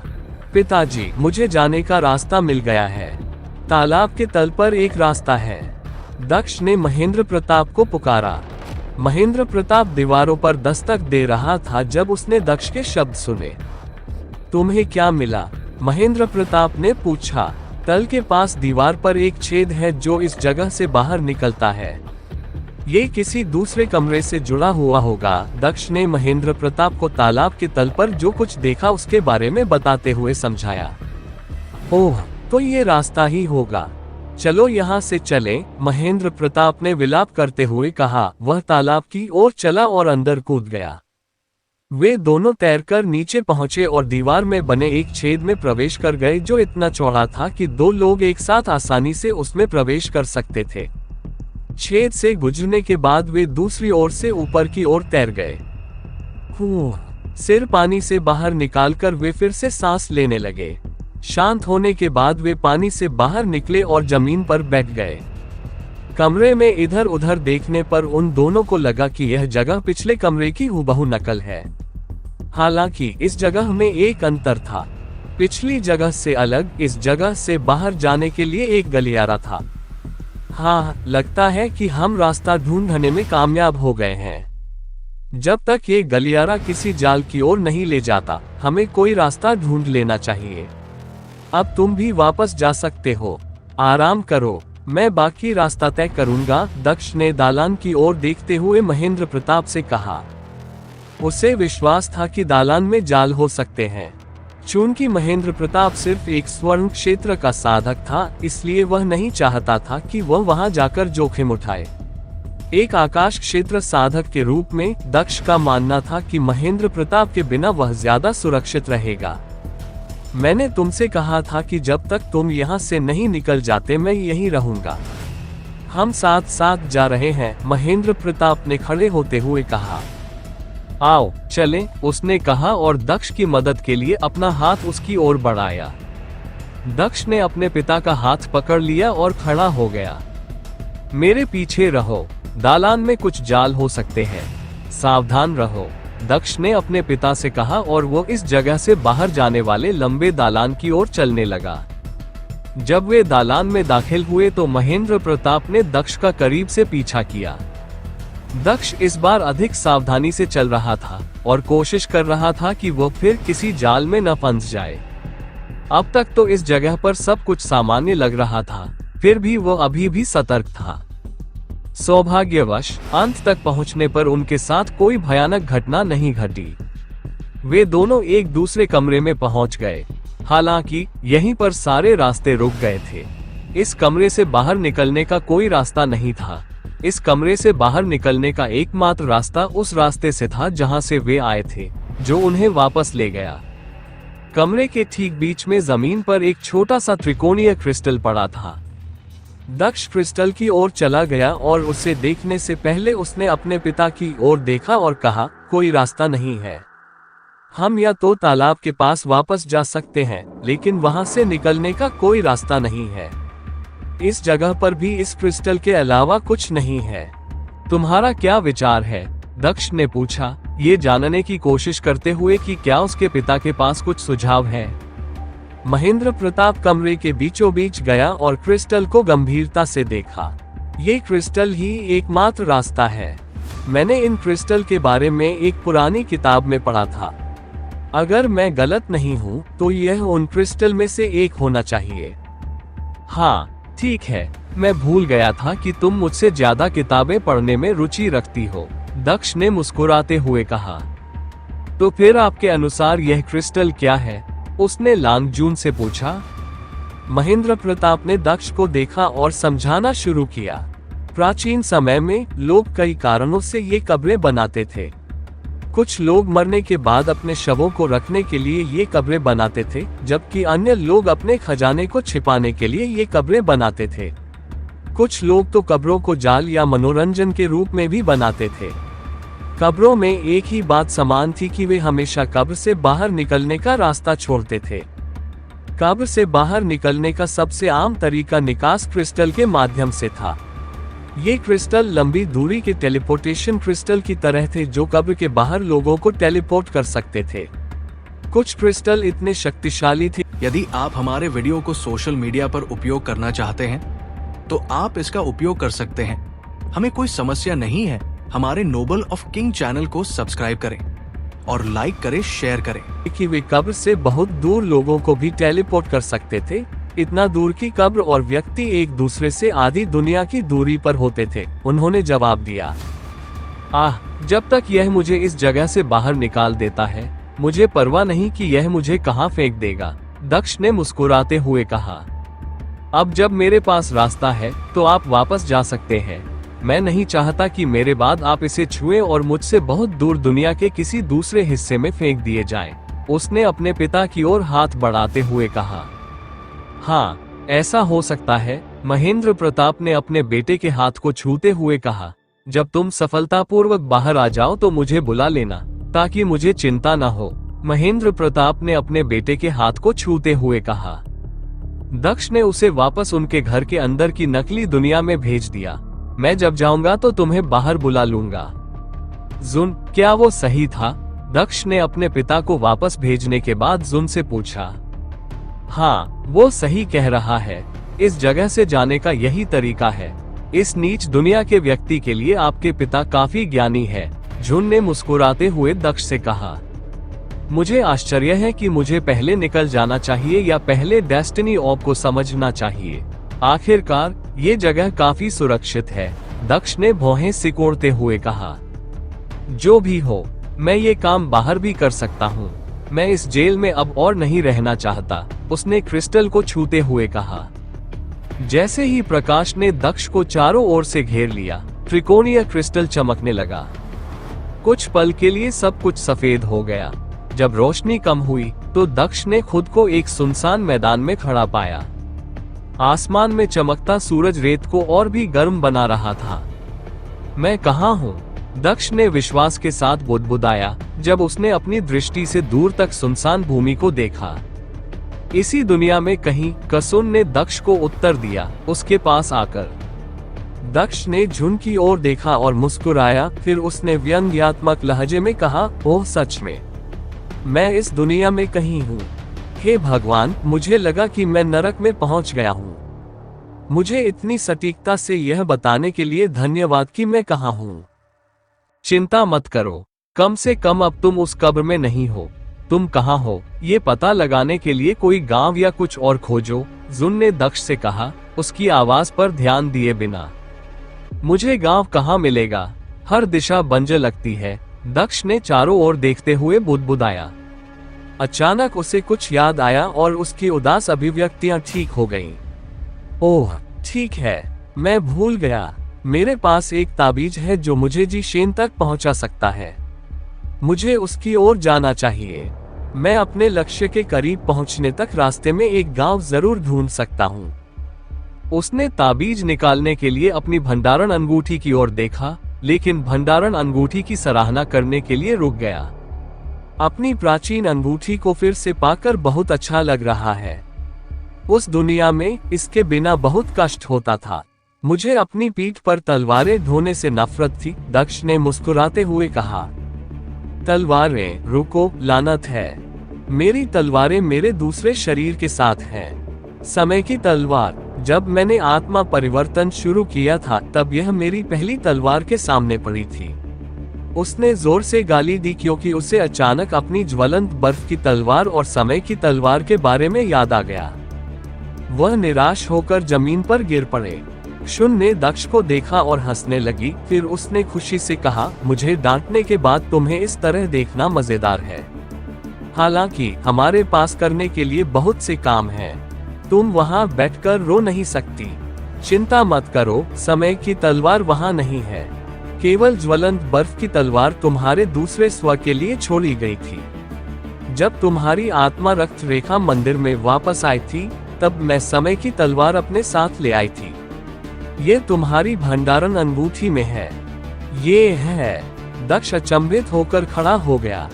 पिताजी, मुझे जाने का रास्ता मिल गया है। तालाब के तल पर एक रास्ता है। दक्ष ने महेंद्र प्रताप को पुकारा। महेंद्र प्रताप दीवारों पर दस्तक दे रहा था जब उसने दक्ष के शब्द सुने। तुम्हें क्या मिला? महेंद्र प्रताप ने पूछा। तल के पास दीवार पर एक छेद है जो इस जगह से बाहर निकलता है। ये किसी दूसरे कमरे से जुड़ा हुआ होगा, दक्ष ने महेंद्र प्रताप को तालाब के तल पर जो कुछ देखा उसके बारे में बताते हुए समझाया। ओह, तो ये रास्ता ही होगा। चलो यहाँ से चलें, महेंद्र प्रताप ने विलाप करते हुए कहा। वह तालाब की ओर चला और अंदर कूद गया। वे दोनों तैरकर नीचे पहुंचे और दीवार में बने एक छेद में प्रवेश कर गए जो इतना चौड़ा था कि दो लोग एक साथ आसानी से उसमें प्रवेश कर सकते थे। छेद से गुजरने के बाद वे दूसरी ओर से ऊपर की ओर तैर गए। सिर पानी से बाहर निकालकर वे फिर से सांस लेने लगे। शांत होने के बाद वे पानी से बाहर निकले और जमीन पर बैठ गए। कमरे में इधर उधर देखने पर उन दोनों को लगा कि यह जगह पिछले कमरे की हूबहू नकल है। हालांकि इस जगह में एक अंतर था। पिछली जगह से अलग इस जगह से बाहर जाने के लिए एक गलियारा था। हाँ, लगता है कि हम रास्ता ढूंढने में कामयाब हो गए हैं। जब तक ये गलियारा किसी जाल की ओर नहीं ले जाता, हमें कोई रास्ता ढूंढ लेना चाहिए। अब तुम भी वापस जा सकते हो। आराम करो, मैं बाकी रास्ता तय करूंगा, दक्ष ने दालान की ओर देखते हुए महेंद्र प्रताप से कहा। उसे विश्वास था कि दालान में जाल हो सकते हैं। चूंकि महेंद्र प्रताप सिर्फ एक स्वर्ण क्षेत्र का साधक था, इसलिए वह नहीं चाहता था कि वह वहां जाकर जोखिम उठाए। एक आकाश क्षेत्र साधक के रूप में दक्ष का मानना था कि महेंद्र प्रताप के बिना वह ज्यादा सुरक्षित रहेगा। मैंने तुमसे कहा था कि जब तक तुम यहाँ से नहीं निकल जाते मैं यहीं रहूंगा। हम साथ साथ जा रहे हैं, महेंद्र प्रताप ने खड़े होते हुए कहा। आओ चलें, उसने कहा और दक्ष की मदद के लिए अपना हाथ उसकी ओर बढ़ाया। दक्ष ने अपने पिता का हाथ पकड़ लिया और खड़ा हो गया। मेरे पीछे रहो, दालान में कुछ जाल हो सकते हैं, सावधान रहो, दक्ष ने अपने पिता से कहा और वो इस जगह से बाहर जाने वाले लंबे दालान की ओर चलने लगा। जब वे दालान में दाखिल हुए तो महेंद्र प्रताप ने दक्ष का करीब से पीछा किया। दक्ष इस बार अधिक सावधानी से चल रहा था और कोशिश कर रहा था कि वो फिर किसी जाल में न फंस जाए। अब तक तो इस जगह पर सब कुछ सामान्य लग रहा था, फिर भी वो अभी भी सतर्क था। सौभाग्यवश अंत तक पहुंचने पर उनके साथ कोई भयानक घटना नहीं घटी। वे दोनों एक दूसरे कमरे में पहुंच गए। हालांकि यहीं पर सारे रास्ते रुक गए थे। इस कमरे से बाहर निकलने का कोई रास्ता नहीं था। इस कमरे से बाहर निकलने का एकमात्र रास्ता उस रास्ते से था जहां से वे आए थे, जो उन्हें वापस ले गया। कमरे के ठीक बीच में जमीन पर एक छोटा सा त्रिकोणीय क्रिस्टल पड़ा था। दक्ष क्रिस्टल की ओर चला गया और उसे देखने से पहले उसने अपने पिता की ओर देखा और कहा, कोई रास्ता नहीं है। हम या तो तालाब के पास वापस जा सकते हैं, लेकिन वहां से निकलने का कोई रास्ता नहीं है। इस जगह पर भी इस क्रिस्टल के अलावा कुछ नहीं है। तुम्हारा क्या विचार है? दक्ष ने पूछा, ये जानने की कोशिश करते हुए कि क्या उसके पिता के पास कुछ सुझाव है। महेंद्र प्रताप कमरे के बीचों बीच गया और क्रिस्टल को गंभीरता से देखा। ये क्रिस्टल ही एकमात्र रास्ता है। मैंने इन क्रिस्टल के बारे में एक पुरानी किताब में पढ़ा था। अगर मैं गलत नहीं हूँ तो यह उन क्रिस्टल में से एक होना चाहिए। हाँ ठीक है, मैं भूल गया था कि तुम मुझसे ज्यादा किताबें पढ़ने में रुचि रखती हो, दक्ष ने मुस्कुराते हुए कहा। तो फिर आपके अनुसार यह क्रिस्टल क्या है? उसने लांगजून से पूछा। महेंद्र प्रताप ने दक्ष को देखा और समझाना शुरू किया। प्राचीन समय में लोग कई कारणों से ये कब्रें बनाते थे। कुछ लोग मरने के बाद अपने शवों को रखने के लिए ये कब्रें बनाते थे, जबकि अन्य लोग अपने खजाने को छिपाने के लिए ये कब्रें बनाते थे। कुछ लोग तो कब्रों को जाल या मनोरंजन के रूप में भी बनाते थे। कब्रों में एक ही बात समान थी कि वे हमेशा कब्र से बाहर निकलने का रास्ता छोड़ते थे। कब्र से बाहर निकलने का सबसे आम तरीका निकास क्रिस्टल के माध्यम से था। ये क्रिस्टल लंबी दूरी के टेलीपोर्टेशन क्रिस्टल की तरह थे, जो कब्र के बाहर लोगों को टेलीपोर्ट कर सकते थे। कुछ क्रिस्टल इतने शक्तिशाली थे। यदि आप हमारे वीडियो को सोशल मीडिया पर उपयोग करना चाहते हैं तो आप इसका उपयोग कर सकते हैं। हमें कोई समस्या नहीं है। हमारे नोबल ऑफ किंग चैनल को सब्सक्राइब करें और लाइक करें, शेयर करें। कि वे कब्र से बहुत दूर लोगों को भी टेलीपोर्ट कर सकते थे। इतना दूर की कब्र और व्यक्ति एक दूसरे से आधी दुनिया की दूरी पर होते थे। उन्होंने जवाब दिया, जब तक यह मुझे इस जगह से बाहर निकाल देता है, मुझे परवाह नहीं कि यह मुझे कहां फेंक देगा, दक्ष ने मुस्कुराते हुए कहा। अब जब मेरे पास रास्ता है तो आप वापस जा सकते हैं। मैं नहीं चाहता कि मेरे बाद आप इसे छुएं और मुझसे बहुत दूर दुनिया के किसी दूसरे हिस्से में फेंक दिए जाएं। उसने अपने पिता की ओर हाथ बढ़ाते हुए कहा। हाँ, ऐसा हो सकता है, महेंद्र प्रताप ने अपने बेटे के हाथ को छूते हुए कहा। जब तुम सफलतापूर्वक बाहर आ जाओ तो मुझे बुला लेना, ताकि मुझे चिंता न हो, महेंद्र प्रताप ने अपने बेटे के हाथ को छूते हुए कहा। दक्ष ने उसे वापस उनके घर के अंदर की नकली दुनिया में भेज दिया। मैं जब जाऊंगा तो तुम्हें बाहर बुला लूंगा। जुन, क्या वो सही था? दक्ष ने अपने पिता को वापस भेजने के बाद जुन से पूछा। हाँ, वो सही कह रहा है। इस जगह से जाने का यही तरीका है। इस नीच दुनिया के व्यक्ति के लिए आपके पिता काफी ज्ञानी है, जुन ने मुस्कुराते हुए दक्ष से कहा। मुझे आश्चर्य है कि मुझे पहले निकल जाना चाहिए या पहले डेस्टिनी ऑफ को समझना चाहिए। आखिरकार ये जगह काफी सुरक्षित है, दक्ष ने भौहें सिकोड़ते हुए कहा। जो भी हो, मैं ये काम बाहर भी कर सकता हूँ। मैं इस जेल में अब और नहीं रहना चाहता, उसने क्रिस्टल को छूते हुए कहा। जैसे ही प्रकाश ने दक्ष को चारों ओर से घेर लिया, त्रिकोणीय क्रिस्टल चमकने लगा। कुछ पल के लिए सब कुछ सफेद हो गया। जब रोशनी कम हुई तो दक्ष ने खुद को एक सुनसान मैदान में खड़ा पाया। आसमान में चमकता सूरज रेत को और भी गर्म बना रहा था। मैं कहाँ हूँ? दक्ष ने विश्वास के साथ बुदबुदाया जब उसने अपनी दृष्टि से दूर तक सुनसान भूमि को देखा। इसी दुनिया में कहीं, कसुन ने दक्ष को उत्तर दिया, उसके पास आकर। दक्ष ने झुन की ओर देखा और मुस्कुराया, फिर उसने व्यंग्यात्मक लहजे में कहा, ओह सच में, मैं इस दुनिया में कहीं हूँ। हे भगवान, मुझे लगा कि मैं नरक में पहुंच गया हूँ। मुझे इतनी सटीकता से यह बताने के लिए धन्यवाद कि मैं कहाँ हूँ। चिंता मत करो, कम से कम अब तुम उस कब्र में नहीं हो। तुम कहाँ हो, ये पता लगाने के लिए कोई गांव या कुछ और खोजो, जुन ने दक्ष से कहा, उसकी आवाज पर ध्यान दिए बिना। मुझे गांव कहाँ मिलेगा, हर दिशा बंजर लगती है, दक्ष ने चारों ओर देखते हुए बुदबुदाया। अचानक उसे कुछ याद आया और उसकी उदास अभिव्यक्तियां ठीक हो गईं। ओह ठीक है, मैं भूल गया, मेरे पास एक ताबीज है जो मुझे जिशेन तक पहुंचा सकता है। मुझे उसकी ओर जाना चाहिए। मैं अपने लक्ष्य के करीब पहुंचने तक रास्ते में एक गांव जरूर ढूंढ सकता हूं। उसने ताबीज निकालने के लिए अपनी भंडारण अंगूठी की ओर देखा, लेकिन भंडारण अंगूठी की सराहना करने के लिए रुक गया। अपनी प्राचीन अंगूठी को फिर से पाकर बहुत अच्छा लग रहा है। उस दुनिया में इसके बिना बहुत कष्ट होता था। मुझे अपनी पीठ पर तलवारें ढोने से नफरत थी, दक्ष ने मुस्कुराते हुए कहा। तलवारें, रुको, लानत है। मेरी तलवारें मेरे दूसरे शरीर के साथ हैं। समय की तलवार, जब मैंने आत्मा परिवर्तन शुरू किया था तब यह मेरी पहली तलवार के सामने पड़ी थी। उसने जोर से गाली दी क्योंकि उसे अचानक अपनी ज्वलंत बर्फ की तलवार और समय की तलवार के बारे में याद आ गया। वह निराश होकर जमीन पर गिर पड़े। शुन ने दक्ष को देखा और हंसने लगी, फिर उसने खुशी से कहा, मुझे डांटने के बाद तुम्हें इस तरह देखना मजेदार है। हालांकि हमारे पास करने के लिए बहुत से काम हैं। तुम वहां बैठकर रो नहीं सकती। चिंता मत करो, समय की तलवार वहां नहीं है। केवल ज्वलंत बर्फ की तलवार तुम्हारे दूसरे स्व के लिए छोड़ी गई थी। जब तुम्हारी आत्मा रक्त रेखा मंदिर में वापस आई थी, तब मैं समय की तलवार अपने साथ ले आई थी। ये तुम्हारी भंडारण अंगूठी में है। ये है। दक्ष अचंभित होकर खड़ा हो गया।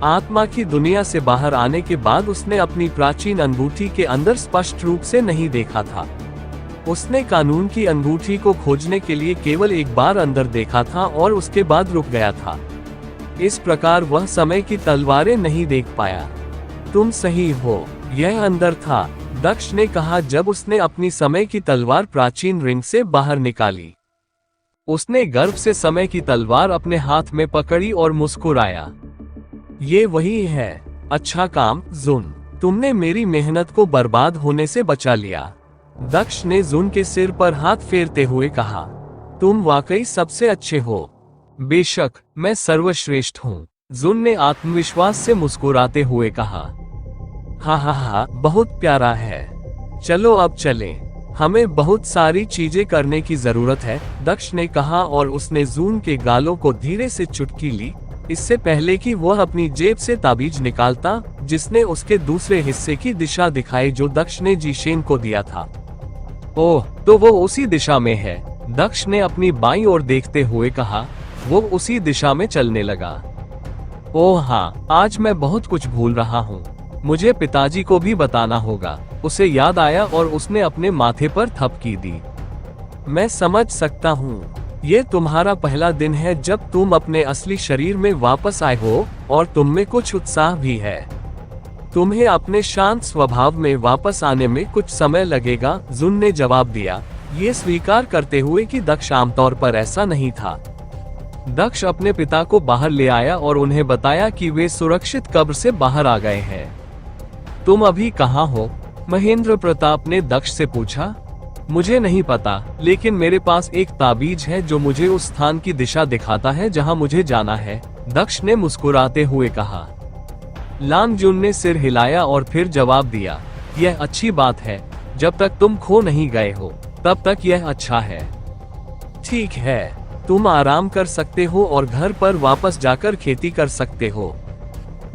आत्मा की दुनिया से बाहर आने के बाद उसने अपनी प्राचीन अंगूठी के अंदर स्पष्ट रूप से नहीं देखा था। उसने कानून की अंगूठी को खोजने के लिए केवल एक बार अंदर देखा था और उसके बाद रुक गया था। इस प्रकार वह समय की तलवारें नहीं देख पाया। तुम सही हो, यह अंदर था, दक्ष ने कहा जब उसने अपनी समय की तलवार प्राचीन रिंग से बाहर निकाली। उसने गर्व से समय की तलवार अपने हाथ में पकड़ी और मुस्कुराया। ये वही है। अच्छा काम, जुन। तुमने मेरी मेहनत को बर्बाद होने से बचा लिया। दक्ष ने जुन के सिर पर हाथ फेरते हुए कहा, तुम वाकई सबसे अच्छे हो। बेशक, मैं सर्वश्रेष्ठ हूँ, जुन ने आत्मविश्वास से मुस्कुराते हुए कहा। हा, बहुत प्यारा है। चलो अब चलें। हमें बहुत सारी चीजें करने की जरूरत है, दक्ष ने कहा और उसने जून के गालों को धीरे से चुटकी ली, इससे पहले कि वह अपनी जेब से ताबीज निकालता, जिसने उसके दूसरे हिस्से की दिशा दिखाई जो दक्ष ने जिशेन को दिया था। ओह, तो वो उसी दिशा में है, दक्ष ने अपनी बाईं ओर देखते हुए कहा। वो उसी दिशा में चलने लगा। ओह हाँ, आज मैं बहुत कुछ भूल रहा हूँ। मुझे पिताजी को भी बताना होगा। उसे याद आया और उसने अपने माथे पर थपकी दी। मैं समझ सकता हूँ। ये तुम्हारा पहला दिन है जब तुम अपने असली शरीर में वापस आए हो और तुम में कुछ उत्साह भी है। तुम्हें अपने शांत स्वभाव में वापस आने में कुछ समय लगेगा, जुन ने जवाब दिया, ये स्वीकार करते हुए कि दक्ष आमतौर पर ऐसा नहीं था। दक्ष अपने पिता को बाहर ले आया और उन्हें बताया कि वे सुरक्षित कब्र से बाहर आ गए हैं। तुम अभी कहाँ हो? महेंद्र प्रताप ने दक्ष से पूछा। मुझे नहीं पता, लेकिन मेरे पास एक ताबीज है जो मुझे उस स्थान की दिशा दिखाता है जहां मुझे जाना है, दक्ष ने मुस्कुराते हुए कहा। लांगजुन ने सिर हिलाया और फिर जवाब दिया, यह अच्छी बात है, जब तक तुम खो नहीं गए हो तब तक यह अच्छा है। ठीक है, तुम आराम कर सकते हो और घर पर वापस जाकर खेती कर सकते हो।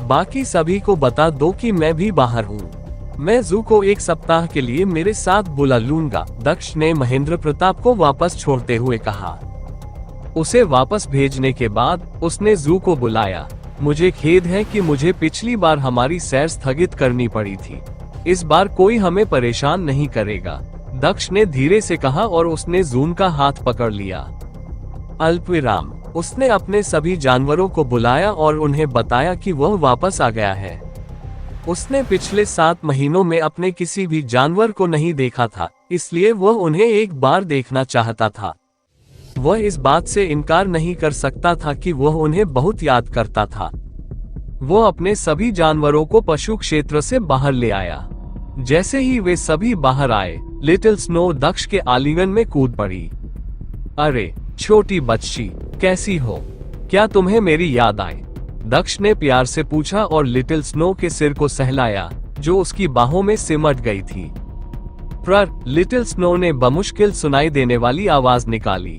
बाकी सभी को बता दो कि मैं भी बाहर हूँ। मैं जू को एक सप्ताह के लिए मेरे साथ बुला लूंगा, दक्ष ने महेंद्र प्रताप को वापस छोड़ते हुए कहा। उसे वापस भेजने के बाद उसने जू को बुलाया। मुझे खेद है कि मुझे पिछली बार हमारी सैर स्थगित करनी पड़ी थी। इस बार कोई हमें परेशान नहीं करेगा, दक्ष ने धीरे से कहा और उसने जून का हाथ पकड़ लिया। अल्पविराम। उसने अपने सभी जानवरों को बुलाया और उन्हें बताया कि वह वापस आ गया है। उसने पिछले 7 महीनों में अपने किसी भी जानवर को नहीं देखा था, इसलिए वह उन्हें एक बार देखना चाहता था। वह इस बात से इनकार नहीं कर सकता था कि वह उन्हें बहुत याद करता था। वो अपने सभी जानवरों को पशु क्षेत्र से बाहर ले आया। जैसे ही वे सभी बाहर आए, लिटिल स्नो दक्ष के आलिंगन में कूद पड़ी। अरे छोटी बच्ची, कैसी हो? क्या तुम्हें मेरी याद आई? दक्ष ने प्यार से पूछा और लिटिल स्नो के सिर को सहलाया, जो उसकी बाहों में सिमट गई थी। पर लिटिल स्नो ने बमुश्किल सुनाई देने वाली आवाज निकाली।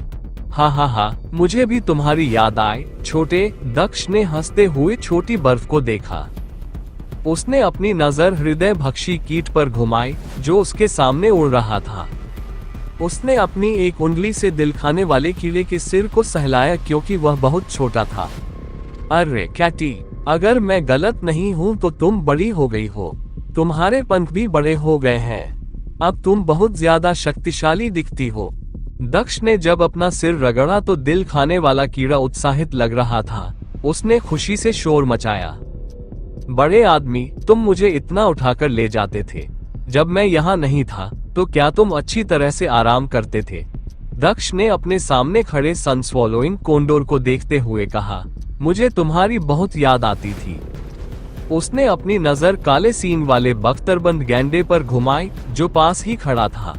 हा, मुझे भी तुम्हारी याद आए छोटे। दक्ष ने हंसते हुए छोटी बर्फ को देखा। उसने अपनी नजर हृदय भक्षी कीट पर घुमाई, जो उसके सामने उड़ रहा था। उसने अपनी एक उंगली से दिल खाने वाले कीड़े के सिर को सहलाया, क्योंकि वह बहुत छोटा था। अरे कैटी, अगर मैं गलत नहीं हूँ तो तुम बड़ी हो गई हो। तुम्हारे पंख भी बड़े हो गए हैं। अब तुम बहुत ज्यादा शक्तिशाली दिखती हो। दक्ष ने जब अपना सिर रगड़ा तो दिल खाने वाला कीड़ा उत्साहित लग रहा था। उसने खुशी से शोर मचाया। बड़े आदमी, तुम मुझे इतना उठाकर ले जाते थे। जब मैं यहाँ नहीं था तो क्या तुम अच्छी तरह से आराम करते थे? दक्ष ने अपने सामने खड़े सन स्वॉलोइंग कोंडोर को देखते हुए कहा, मुझे तुम्हारी बहुत याद आती थी। उसने अपनी नजर काले सींग वाले बख्तरबंद गैंडे पर घुमाई, जो पास ही खड़ा था।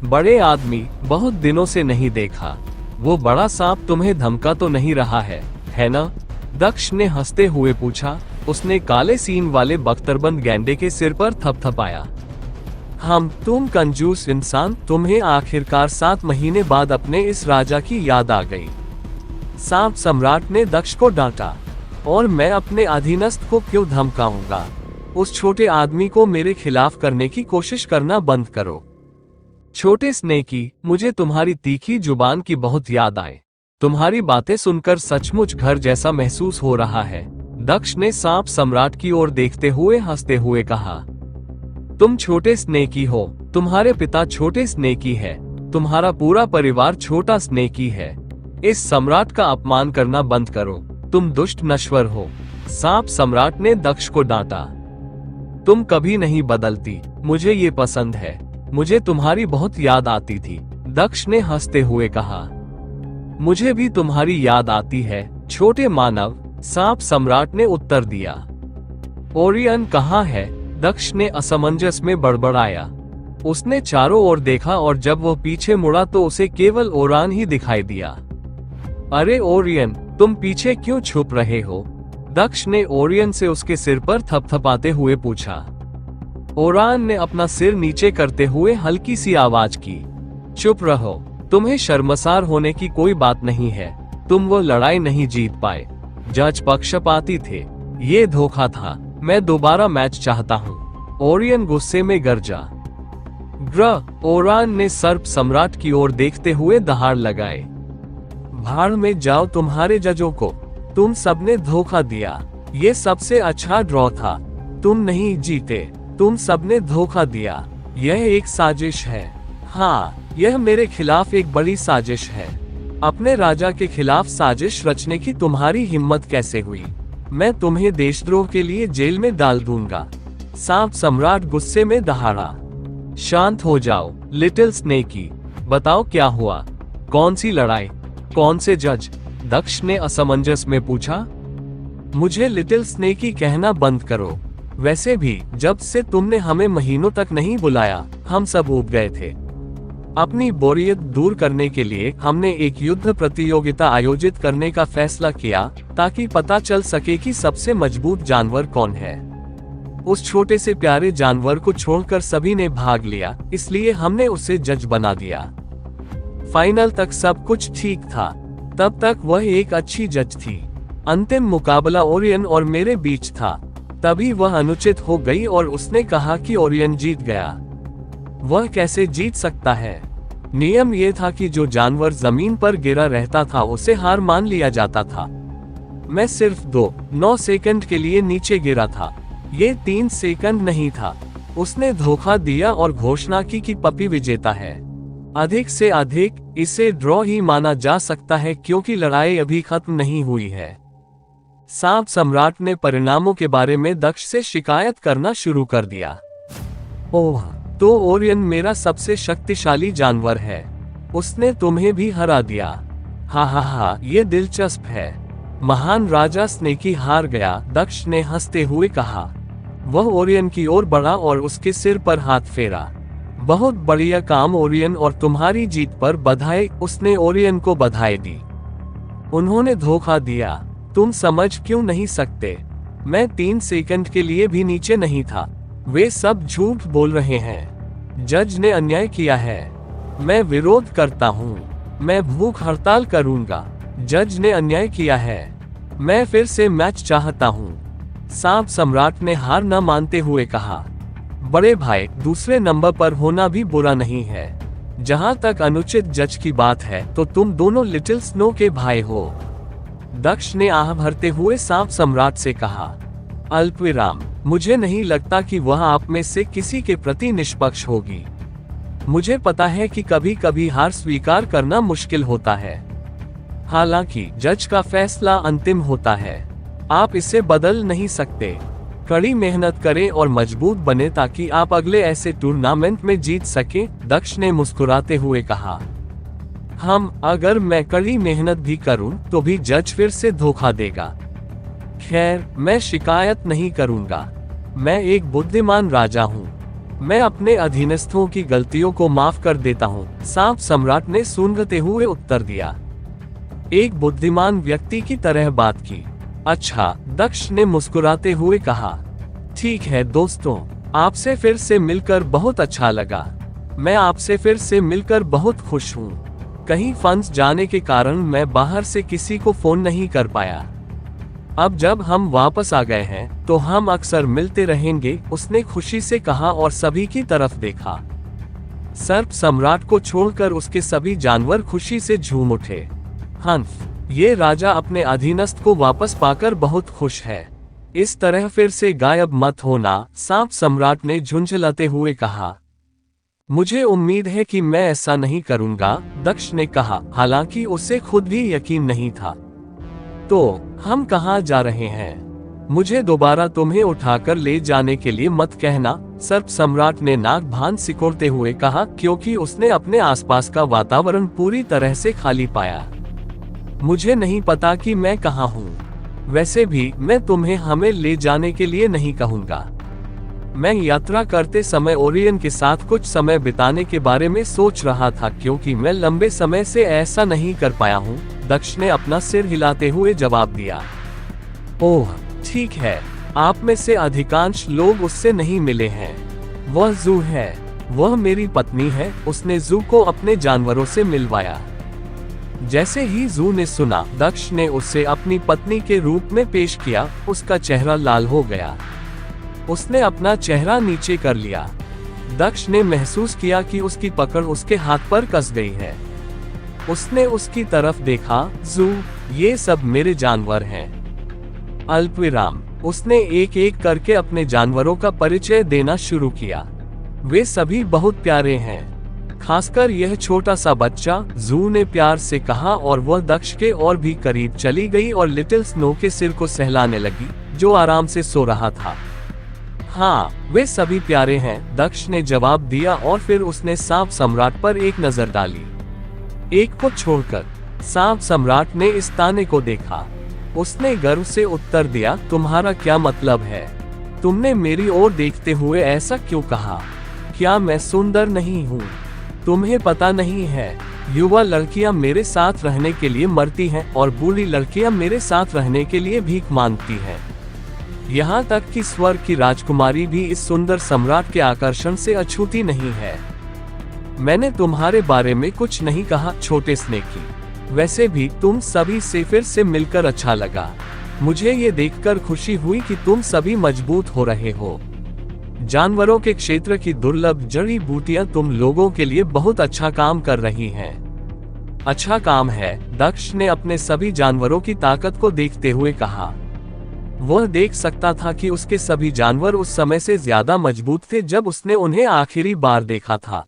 बड़े आदमी, बहुत दिनों से नहीं देखा। वो बड़ा सांप तुम्हें धमका तो नहीं रहा है ना? दक्ष ने हंसते हुए पूछा। उसने काले सीन वाले बख्तरबंद गैंडे के सिर पर थपथपाया। तुम कंजूस इंसान, तुम्हें आखिरकार 7 महीने बाद अपने इस राजा की याद आ गई। सांप सम्राट ने दक्ष को डांटा। और मैं अपने अधीनस्थ को क्यों धमकाऊंगा? उस छोटे आदमी को मेरे खिलाफ करने की कोशिश करना बंद करो। छोटे स्नेकी, मुझे तुम्हारी तीखी जुबान की बहुत याद आए। तुम्हारी बातें सुनकर सचमुच घर जैसा महसूस हो रहा है। दक्ष ने सांप सम्राट की ओर देखते हुए हंसते हुए कहा, तुम छोटे स्नेकी हो। तुम्हारे पिता छोटे स्नेकी है। तुम्हारा पूरा परिवार छोटा स्नेकी है। इस सम्राट का अपमान करना बंद करो। तुम दुष्ट नश्वर हो। सांप सम्राट ने दक्ष को डांटा। तुम कभी नहीं बदलती। मुझे ये पसंद है। मुझे तुम्हारी बहुत याद आती थी। दक्ष ने हंसते हुए कहा, मुझे भी तुम्हारी याद आती है छोटे मानव। सांप सम्राट ने उत्तर दिया। ओरियन कहाँ है? दक्ष ने असमंजस में बड़बड़ाया। उसने चारों ओर देखा और जब वो पीछे मुड़ा तो उसे केवल ओरान ही दिखाई दिया। अरे ओरियन, तुम पीछे क्यों छुप रहे हो? दक्ष ने ओरियन से उसके सिर पर थपथपाते हुए पूछा। ओरान ने अपना सिर नीचे करते हुए हल्की सी आवाज की, चुप रहो। तुम्हें शर्मसार होने की कोई बात नहीं है। तुम वो लड़ाई नहीं जीत पाए। जज पक्षपाती थे। ये धोखा था। मैं दोबारा मैच चाहता हूँ। ओरियन गुस्से में गरजा। ओरान ने सर्प सम्राट की ओर देखते हुए दहाड़ लगाए। भाड़ में जाओ तुम्हारे जजों को। तुम सबने धोखा दिया। ये सबसे अच्छा ड्रॉ था। तुम नहीं जीते। तुम सबने धोखा दिया। यह एक साजिश है। हाँ, यह मेरे खिलाफ एक बड़ी साजिश है। अपने राजा के खिलाफ साजिश रचने की तुम्हारी हिम्मत कैसे हुई? मैं तुम्हें देशद्रोह के लिए जेल में डाल दूंगा। सांप सम्राट गुस्से में दहाड़ा। शांत हो जाओ लिटिल स्नेकी। बताओ क्या हुआ? कौन सी लड़ाई? कौन से जज? दक्ष ने असमंजस में पूछा। मुझे लिटिल स्नेकी कहना बंद करो। वैसे भी जब से तुमने हमें महीनों तक नहीं बुलाया, हम सब ऊब गए थे। अपनी बोरियत दूर करने के लिए हमने एक युद्ध प्रतियोगिता आयोजित करने का फैसला किया, ताकि पता चल सके कि सबसे मजबूत जानवर कौन है। उस छोटे से प्यारे जानवर को छोड़कर सभी ने भाग लिया, इसलिए हमने उसे जज बना दिया। फाइनल तक सब कुछ ठीक था। तब तक वह एक अच्छी जज थी। अंतिम मुकाबला ओरियन और मेरे बीच था। तभी वह अनुचित हो गई और उसने कहा कि ओरियन जीत गया। वह कैसे जीत सकता है? नियम ये था कि जो जानवर जमीन पर गिरा रहता था उसे हार मान लिया जाता था। मैं सिर्फ 9 सेकंड के लिए नीचे गिरा था, ये 3 सेकंड नहीं था। उसने धोखा दिया और घोषणा की कि पपी विजेता है। अधिक से अधिक इसे ड्रॉ ही माना जा सकता है क्योंकि लड़ाई अभी खत्म नहीं हुई है। सांप सम्राट ने परिणामों के बारे में दक्ष से शिकायत करना शुरू कर दिया। ओह, तो ओरियन मेरा सबसे शक्तिशाली जानवर है, उसने तुम्हें भी हरा दिया। हा हा हा, ये दिलचस्प है। महान राजा स्नेकी हार गया, दक्ष ने हंसते हुए कहा। वह ओरियन की ओर बढ़ा और उसके सिर पर हाथ फेरा। बहुत बढ़िया काम ओरियन, और तुम्हारी जीत पर बधाई। उसने ओरियन को बधाई दी। उन्होंने धोखा दिया, तुम समझ क्यों नहीं सकते? मैं 3 सेकंड के लिए भी नीचे नहीं था। वे सब झूठ बोल रहे हैं। जज ने अन्याय किया है। मैं विरोध करता हूँ। मैं भूख हड़ताल करूंगा। जज ने अन्याय किया है। मैं फिर से मैच चाहता हूँ। सांप सम्राट ने हार न मानते हुए कहा। बड़े भाई, दूसरे नंबर पर होना भी बुरा नहीं है। जहां तक अनुचित जज की बात है तो तुम दोनों लिटिल स्नो के भाई हो। दक्ष ने आह भरते हुए सांप सम्राट से कहा। अल्पविराम, मुझे नहीं लगता कि वह आप में से किसी के प्रति निष्पक्ष होगी। मुझे पता है कि कभी कभी हार स्वीकार करना मुश्किल होता है। हालांकि जज का फैसला अंतिम होता है। आप इसे बदल नहीं सकते। कड़ी मेहनत करें और मजबूत बने ताकि आप अगले ऐसे टूर्नामेंट में जीत सकें, दक्ष ने मुस्कुराते हुए कहा। अगर मैं कड़ी मेहनत भी करूं तो भी जज फिर से धोखा देगा। खैर, मैं शिकायत नहीं करूंगा। मैं एक बुद्धिमान राजा हूं। मैं अपने अधीनस्थों की गलतियों को माफ कर देता हूं, सांप सम्राट ने सूंघते हुए उत्तर दिया। एक बुद्धिमान व्यक्ति की तरह बात की। अच्छा, दक्ष ने मुस्कुराते हुए कहा। ठीक है दोस्तों, आपसे फिर से मिलकर बहुत अच्छा लगा। मैं आपसे फिर से मिलकर बहुत खुश हूँ। कहीं फंस जाने के कारण मैं बाहर से किसी को फोन नहीं कर पाया। अब जब हम वापस आ गए हैं तो हम अक्सर मिलते रहेंगे, उसने खुशी से कहा और सभी की तरफ देखा। सर्प सम्राट को छोड़कर उसके सभी जानवर खुशी से झूम उठे। हंस, ये राजा अपने अधीनस्थ को वापस पाकर बहुत खुश है। इस तरह फिर से गायब मत होना, सांप सम्राट ने झुंझलाते हुए कहा। मुझे उम्मीद है कि मैं ऐसा नहीं करूंगा, दक्ष ने कहा, हालांकि उसे खुद भी यकीन नहीं था। तो हम कहाँ जा रहे हैं? मुझे दोबारा तुम्हें उठाकर ले जाने के लिए मत कहना, सर्प सम्राट ने नाक भान सिकोड़ते हुए कहा, क्योंकि उसने अपने आसपास का वातावरण पूरी तरह से खाली पाया। मुझे नहीं पता कि मैं कहाँ हूँ। वैसे भी मैं तुम्हें हमें ले जाने के लिए नहीं कहूँगा। मैं यात्रा करते समय ओरियन के साथ कुछ समय बिताने के बारे में सोच रहा था, क्योंकि मैं लंबे समय से ऐसा नहीं कर पाया हूँ, दक्ष ने अपना सिर हिलाते हुए जवाब दिया। ओह ठीक है, आप में से अधिकांश लोग उससे नहीं मिले हैं। वह जू है, वह मेरी पत्नी है। उसने जू को अपने जानवरों से मिलवाया। जैसे ही जू ने सुना दक्ष ने उसे अपनी पत्नी के रूप में पेश किया, उसका चेहरा लाल हो गया। उसने अपना चेहरा नीचे कर लिया। दक्ष ने महसूस किया कि उसकी पकड़ उसके हाथ पर कस गई है। उसने उसकी तरफ देखा। जू, ये सब मेरे जानवर हैं। अल्पविराम, उसने एक एक करके अपने जानवरों का परिचय देना शुरू किया। वे सभी बहुत प्यारे हैं, खासकर यह छोटा सा बच्चा, जू ने प्यार से कहा, और वह दक्ष के और भी करीब चली गई और लिटिल स्नो के सिर को सहलाने लगी, जो आराम से सो रहा था। हाँ, वे सभी प्यारे हैं, दक्ष ने जवाब दिया, और फिर उसने सांप सम्राट पर एक नजर डाली। एक को छोड़कर सांप सम्राट ने इस ताने को देखा। उसने गर्व से उत्तर दिया, तुम्हारा क्या मतलब है? तुमने मेरी ओर देखते हुए ऐसा क्यों कहा? क्या मैं सुंदर नहीं हूँ? तुम्हें पता नहीं है, युवा लड़कियां मेरे साथ रहने के लिए मरती हैं और बूढ़ी लड़कियां मेरे साथ रहने के लिए भीख मांगती हैं। यहाँ तक कि स्वर्ग की राजकुमारी भी इस सुंदर सम्राट के आकर्षण से अछूती नहीं है। मैंने तुम्हारे बारे में कुछ नहीं कहा, छोटे स्नेकी। वैसे भी तुम सभी से फिर से मिलकर अच्छा लगा। मुझे ये देखकर खुशी हुई कि तुम सभी मजबूत हो रहे हो। जानवरों के क्षेत्र की दुर्लभ जड़ी बूटियां तुम लोगों के लिए बहुत अच्छा काम कर रही हैं। अच्छा काम है, दक्ष ने अपने सभी जानवरों की ताकत को देखते हुए कहा। वह देख सकता था कि उसके सभी जानवर उस समय से ज्यादा मजबूत थे जब उसने उन्हें आखिरी बार देखा था।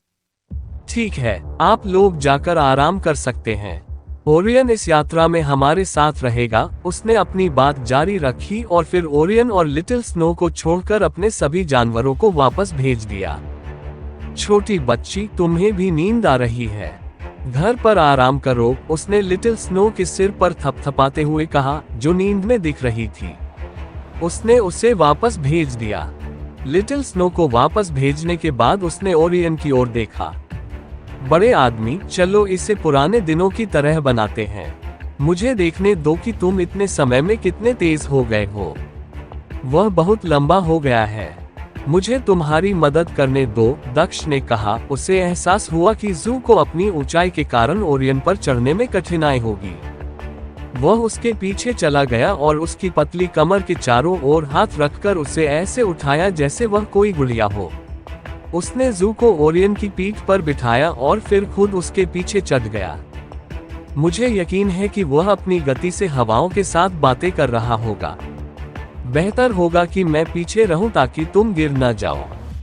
ठीक है, आप लोग जाकर आराम कर सकते हैं। ओरियन इस यात्रा में हमारे साथ रहेगा, उसने अपनी बात जारी रखी और फिर ओरियन और लिटिल स्नो को छोड़कर अपने सभी जानवरों को वापस भेज दिया। छोटी बच्ची, तुम्हें भी नींद आ रही है, घर पर आराम करो, उसने लिटिल स्नो के सिर पर थपथपाते हुए कहा, जो नींद में दिख रही थी। उसने उसे वापस भेज दिया। लिटिल स्नो को वापस भेजने के बाद उसने ओरियन की ओर देखा। बड़े आदमी, चलो इसे पुराने दिनों की तरह बनाते हैं। मुझे देखने दो कि तुम इतने समय में कितने तेज हो गए हो। वह बहुत लंबा हो गया है, मुझे तुम्हारी मदद करने दो, दक्ष ने कहा। उसे एहसास हुआ कि जू को अपनी ऊंचाई के कारण ओरियन पर चढ़ने में कठिनाई होगी। वह उसके पीछे चला गया और उसकी पतली कमर के चारों ओर हाथ रखकर उसे ऐसे उठाया जैसे वह कोई गुड़िया हो। उसने जू को ओरियन की पीठ पर बिठाया और फिर खुद उसके पीछे चढ़ गया। मुझे यकीन है कि वह अपनी गति से हवाओं के साथ बातें कर रहा होगा। बेहतर होगा कि मैं पीछे रहूं ताकि तुम गिर न जाओ।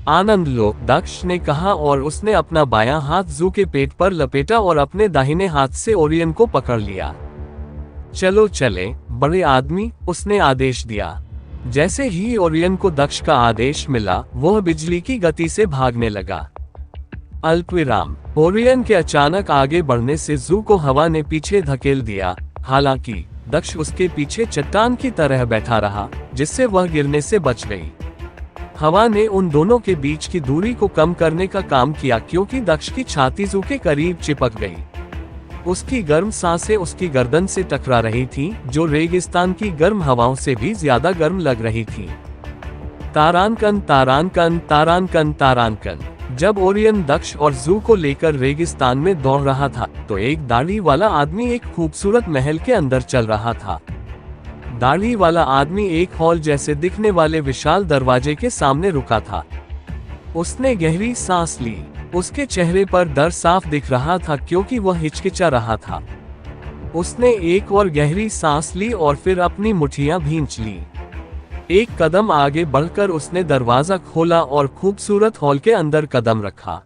आनंद लो, दक्ष ने कहा और उसने अपना बायां हाथ जू के पेट पर लपेटा और अपने दाहिने हाथ से ओरियन को पकड़ लिया। चलो चले, बड़े आदमी, उसने आदेश दिया। जैसे ही ओरियन को दक्ष का आदेश मिला, वह बिजली की गति से भागने लगा। अल्पविराम, ओरियन के अचानक आगे बढ़ने से जू को हवा ने पीछे धकेल दिया। हालांकि दक्ष उसके पीछे चट्टान की तरह बैठा रहा, जिससे वह गिरने से बच गई। हवा ने उन दोनों के बीच की दूरी को कम करने का काम किया क्योंकि दक्ष की छाती जू के करीब चिपक गई। उसकी गर्म सांसें उसकी गर्दन से टकरा रही थीं, जो रेगिस्तान की गर्म हवाओं से भी ज्यादा गर्म लग रही थी। तारानकन तारानकन तारानकन तारानकन। जब ओरियन दक्ष और जू को लेकर रेगिस्तान में दौड़ रहा था, तो एक दाढ़ी वाला आदमी एक खूबसूरत महल के अंदर चल रहा था। दाढ़ी वाला आदमी एक हॉल जैसे दिखने वाले विशाल दरवाजे के सामने रुका था। उसने गहरी सांस ली। उसके चेहरे पर डर साफ दिख रहा था क्योंकि वह हिचकिचा रहा था। उसने एक और गहरी सांस ली और फिर अपनी मुट्ठियां भींच ली। एक कदम आगे बढ़कर उसने दरवाजा खोला और खूबसूरत हॉल के अंदर कदम रखा।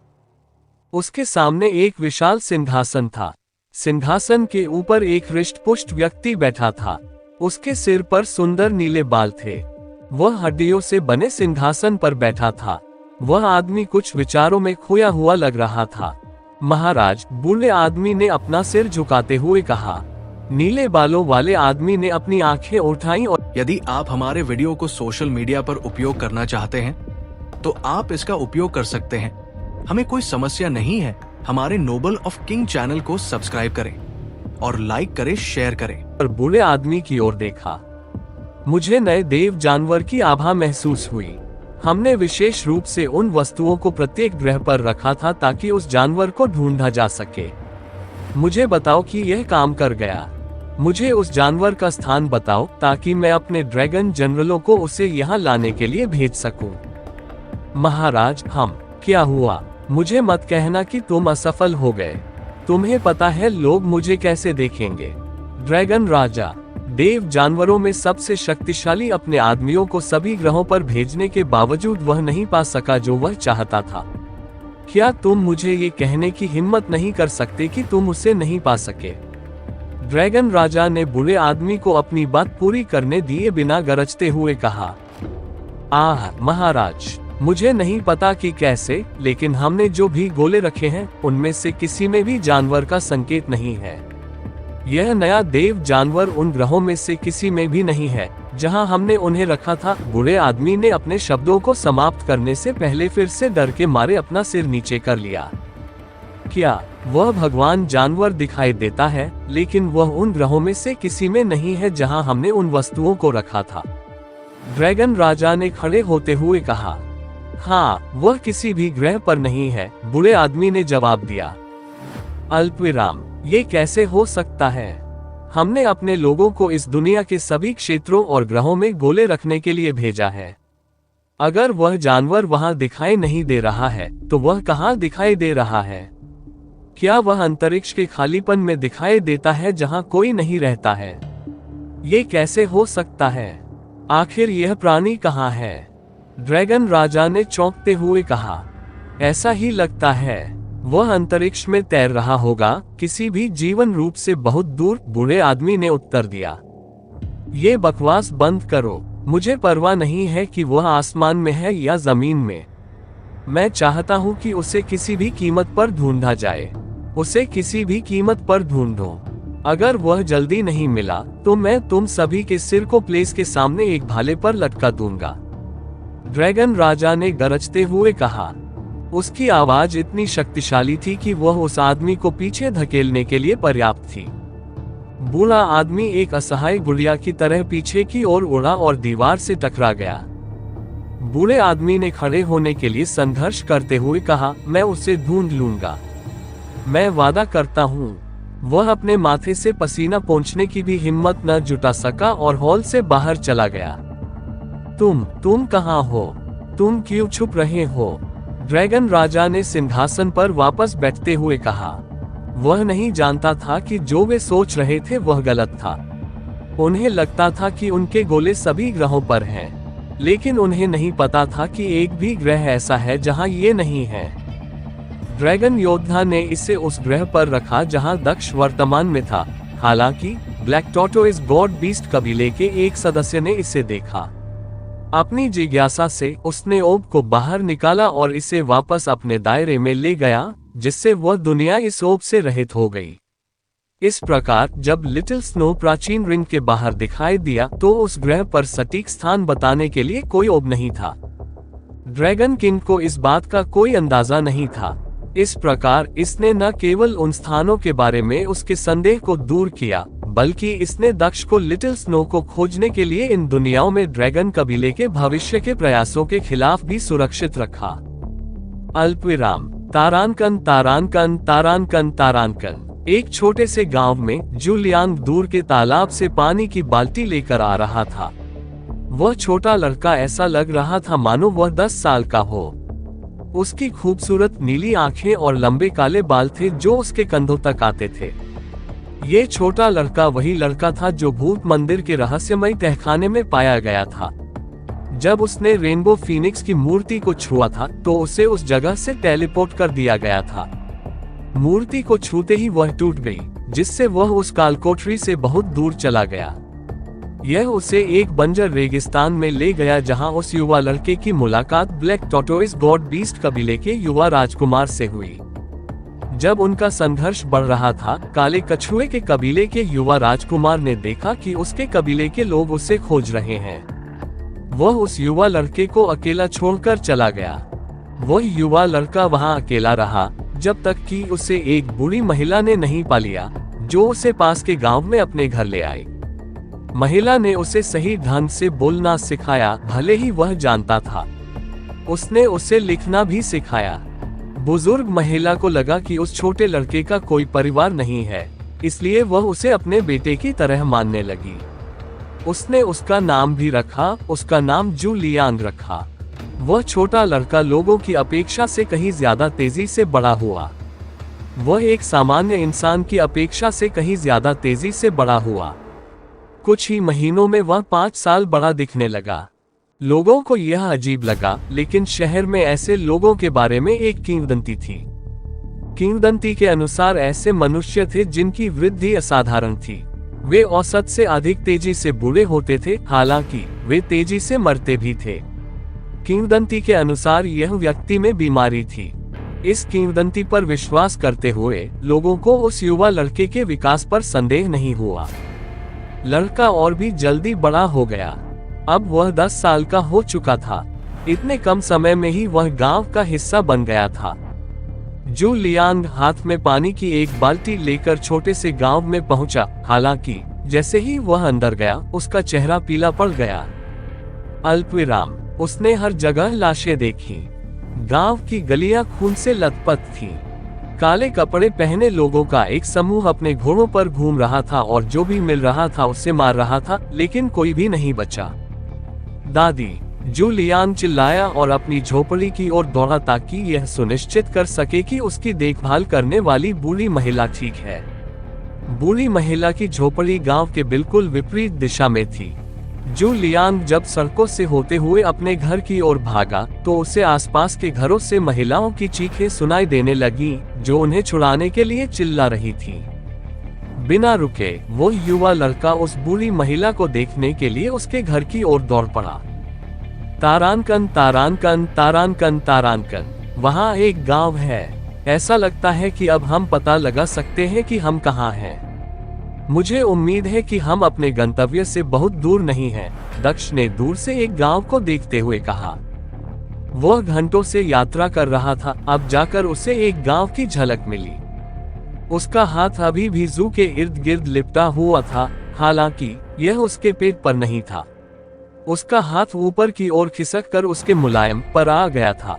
उसके सामने एक विशाल सिंहासन था। सिंहासन के ऊपर एक हृष्ट-पुष्ट व्यक्ति बैठा था। उसके सिर पर सुंदर नीले बाल थे। वह हड्डियों से बने सिंहासन पर बैठा था। वह आदमी कुछ विचारों में खोया हुआ लग रहा था। महाराज, बूढ़े आदमी ने अपना सिर झुकाते हुए कहा। नीले बालों वाले आदमी ने अपनी आंखें उठाईं और यदि आप हमारे वीडियो को सोशल मीडिया पर उपयोग करना चाहते हैं, तो आप इसका उपयोग कर सकते हैं। हमें कोई समस्या नहीं है। हमारे नोबल ऑफ किंग चैनल को सब्सक्राइब करें और लाइक करें, शेयर करें। और बूढ़े आदमी की ओर देखा। मुझे नए देव जानवर की आभा महसूस हुई। हमने विशेष रूप से उन वस्तुओं को प्रत्येक ग्रह पर रखा था ताकि उस जानवर को ढूंढा जा सके। मुझे बताओ कि यह काम कर गया। मुझे उस जानवर का स्थान बताओ ताकि मैं अपने ड्रैगन जनरलों को उसे यहाँ लाने के लिए भेज सकूं। महाराज, क्या हुआ? मुझे मत कहना कि तुम असफल हो गए। तुम्हें पता है लोग मुझे कैसे देखेंगे। ड्रैगन राजा, देव जानवरों में सबसे शक्तिशाली, अपने आदमियों को सभी ग्रहों पर भेजने के बावजूद वह नहीं पा सका जो वह चाहता था। क्या तुम मुझे ये कहने की हिम्मत नहीं कर सकते कि तुम उसे नहीं पा सके? ड्रैगन राजा ने बूढ़े आदमी को अपनी बात पूरी करने दिए बिना गरजते हुए कहा। महाराज, मुझे नहीं पता कि कैसे, लेकिन हमने जो भी गोले रखे हैं उनमें से किसी में भी जानवर का संकेत नहीं है। यह नया देव जानवर उन ग्रहों में से किसी में भी नहीं है जहां हमने उन्हें रखा था। बूढ़े आदमी ने अपने शब्दों को समाप्त करने से पहले फिर से डर के मारे अपना सिर नीचे कर लिया। क्या वह भगवान जानवर दिखाई देता है, लेकिन वह उन ग्रहों में से किसी में नहीं है जहां हमने उन वस्तुओं को रखा था। ड्रैगन राजा ने खड़े होते हुए कहा। हाँ, वह किसी भी ग्रह पर नहीं है, बूढ़े आदमी ने जवाब दिया। अल्पविराम, ये कैसे हो सकता है? हमने अपने लोगों को इस दुनिया के सभी क्षेत्रों और ग्रहों में गोले रखने के लिए भेजा है। अगर वह जानवर वहां दिखाई नहीं दे रहा है तो वह कहां दिखाई दे रहा है? क्या वह अंतरिक्ष के खालीपन में दिखाई देता है जहां कोई नहीं रहता है? ये कैसे हो सकता है? आखिर यह प्राणी कहां है? ड्रैगन राजा ने चौंकते हुए कहा। ऐसा ही लगता है, वह अंतरिक्ष में तैर रहा होगा, किसी भी जीवन रूप से बहुत दूर, बूढ़े आदमी ने उत्तर दिया। ये बकवास बंद करो, मुझे परवाह नहीं है कि वह आसमान में है या जमीन में। मैं चाहता हूं कि उसे किसी भी कीमत पर ढूंढा जाए। उसे किसी भी कीमत पर ढूंढो। अगर वह जल्दी नहीं मिला तो मैं तुम सभी के सिर को प्लेस के सामने एक भाले पर लटका दूंगा। ड्रैगन राजा ने गरजते हुए कहा। उसकी आवाज इतनी शक्तिशाली थी कि वह उस आदमी को पीछे धकेलने के लिए पर्याप्त थी। बूढ़ा आदमी एक असहाय गुड़िया की तरह पीछे की ओर उड़ा और दीवार से टकरा गया। बूढ़े आदमी ने खड़े होने के लिए संघर्ष करते हुए कहा, मैं उसे ढूंढ लूंगा। मैं वादा करता हूं। वह अपने माथे से पसीना पोंछने की भी हिम्मत न जुटा सका और हॉल से बाहर चला गया। तुम कहां हो? तुम क्यों छुप रहे हो? ड्रैगन राजा ने सिंहासन पर वापस बैठते हुए कहा। वह नहीं जानता था कि जो वे सोच रहे थे वह गलत था। उन्हें लगता था कि उनके गोले सभी ग्रहों पर हैं, लेकिन उन्हें नहीं पता था कि एक भी ग्रह ऐसा है जहां ये नहीं है। ड्रैगन योद्धा ने इसे उस ग्रह पर रखा जहां दक्ष वर्तमान में था। हालांकि ब्लैक टॉर्टोइस गॉड बीस्ट कबीले के एक सदस्य ने इसे देखा। अपनी जिज्ञासा से उसने ओब को बाहर निकाला और इसे वापस अपने दायरे में ले गया, जिससे वह दुनिया इस ओब से रहित हो गई। इस प्रकार जब लिटिल स्नो प्राचीन रिंग के बाहर दिखाई दिया तो उस ग्रह पर सटीक स्थान बताने के लिए कोई ओब नहीं था। ड्रैगन किंग को इस बात का कोई अंदाजा नहीं था। इस प्रकार इसने न केवल उन स्थानों के बारे में उसके संदेह को दूर किया, बल्कि इसने दक्ष को लिटिल स्नो को खोजने के लिए इन दुनियाओं में ड्रैगन कबीले के भविष्य के प्रयासों के खिलाफ भी सुरक्षित रखा। अल्पविराम। तारानकन तारानकन तारानकन तारानकन। एक छोटे से गांव में जूलियांग दूर के तालाब से पानी की बाल्टी लेकर आ रहा था। वह छोटा लड़का ऐसा लग रहा था मानो वह 10 साल का हो। उसकी खूबसूरत नीली आंखें और लंबे काले बाल थे जो उसके कंधों तक आते थे। ये छोटा लड़का वही लड़का था जो भूत मंदिर के रहस्यमय तहखाने में पाया गया था। जब उसने रेनबो फीनिक्स की मूर्ति को छुआ था तो उसे उस जगह से टेलीपोर्ट कर दिया गया था। मूर्ति को छूते ही वह टूट गई, जिससे वह उस कालकोठरी से बहुत दूर चला गया। यह उसे एक बंजर रेगिस्तान में ले गया जहां उस युवा लड़के की मुलाकात ब्लैक टॉर्टोइस गॉड बीस्ट कबीले के युवा राजकुमार से हुई। जब उनका संघर्ष बढ़ रहा था, काले कछुए के कबीले के युवा राजकुमार ने देखा कि उसके कबीले के लोग उसे खोज रहे हैं। वह उस युवा लड़के को अकेला छोड़कर चला गया। वह युवा लड़का वहां अकेला रहा जब तक कि उसे एक बूढ़ी महिला ने नहीं पा लिया, जो उसे पास के गांव में अपने घर ले आई। महिला ने उसे सही ढंग से बोलना सिखाया, भले ही वह जानता था। उसने उसे लिखना भी सिखाया। बुजुर्ग महिला को लगा कि उस छोटे लड़के का कोई परिवार नहीं है, इसलिए वह उसे अपने बेटे की तरह मानने लगी। उसने उसका नाम भी रखा, उसका नाम जूलियांग रखा। वह छोटा लड़का लोगों की अपेक्षा से कहीं ज्यादा तेजी से बड़ा हुआ। वह एक सामान्य इंसान की अपेक्षा से कहीं ज्यादा तेजी से बड़ा हुआ। कुछ ही महीनों में वह 5 साल बड़ा दिखने लगा। लोगों को यह अजीब लगा, लेकिन शहर में ऐसे लोगों के बारे में एक किंवदंती थी। किंवदंती के अनुसार ऐसे मनुष्य थे जिनकी वृद्धि असाधारण थी। वे औसत से अधिक तेजी से बूढ़े होते थे, हालांकि वे तेजी से मरते भी थे। किंवदंती के अनुसार यह व्यक्ति में बीमारी थी। इस किंवदंती पर विश्वास करते हुए लोगों को उस युवा लड़के के विकास पर संदेह नहीं हुआ। लड़का और भी जल्दी बड़ा हो गया। अब वह 10 साल का हो चुका था। इतने कम समय में ही वह गांव का हिस्सा बन गया था। जूलियांग हाथ में पानी की एक बाल्टी लेकर छोटे से गांव में पहुंचा। हालांकि जैसे ही वह अंदर गया, उसका चेहरा पीला पड़ गया। अल्पविराम। उसने हर जगह लाशें देखी। गांव की गलियां खून से लथपथ थीं। काले कपड़े पहने लोगों का एक समूह अपने घोड़ों पर घूम रहा था और जो भी मिल रहा था उसे मार रहा था, लेकिन कोई भी नहीं बचा। दादी। जूलियन चिल्लाया और अपनी झोपड़ी की ओर दौड़ा ताकि यह सुनिश्चित कर सके कि उसकी देखभाल करने वाली बूढ़ी महिला ठीक है। बूढ़ी महिला की झोपड़ी गांव के बिल्कुल विपरीत दिशा में थी। जूलियन जब सड़कों से होते हुए अपने घर की ओर भागा तो उसे आसपास के घरों से महिलाओं की चीखें सुनाई देने लगी जो उन्हें छुड़ाने के लिए चिल्ला रही थी। बिना रुके वो युवा लड़का उस बूढ़ी महिला को देखने के लिए उसके घर की ओर दौड़ पड़ा। तारानकन तारानकन तारानकन तारानकन, वहाँ एक गांव है। ऐसा लगता है कि अब हम पता लगा सकते हैं कि हम कहाँ हैं। मुझे उम्मीद है कि हम अपने गंतव्य से बहुत दूर नहीं हैं, दक्ष ने दूर से एक गांव को देखते हुए कहा। वह घंटों से यात्रा कर रहा था, अब जाकर उसे एक गांव की झलक मिली। उसका हाथ अभी भी जू के इर्द गिर्द लिपटा हुआ था, हालांकि यह उसके पेट पर नहीं था। उसका हाथ ऊपर की ओर खिसक कर उसके मुलायम पर आ गया था।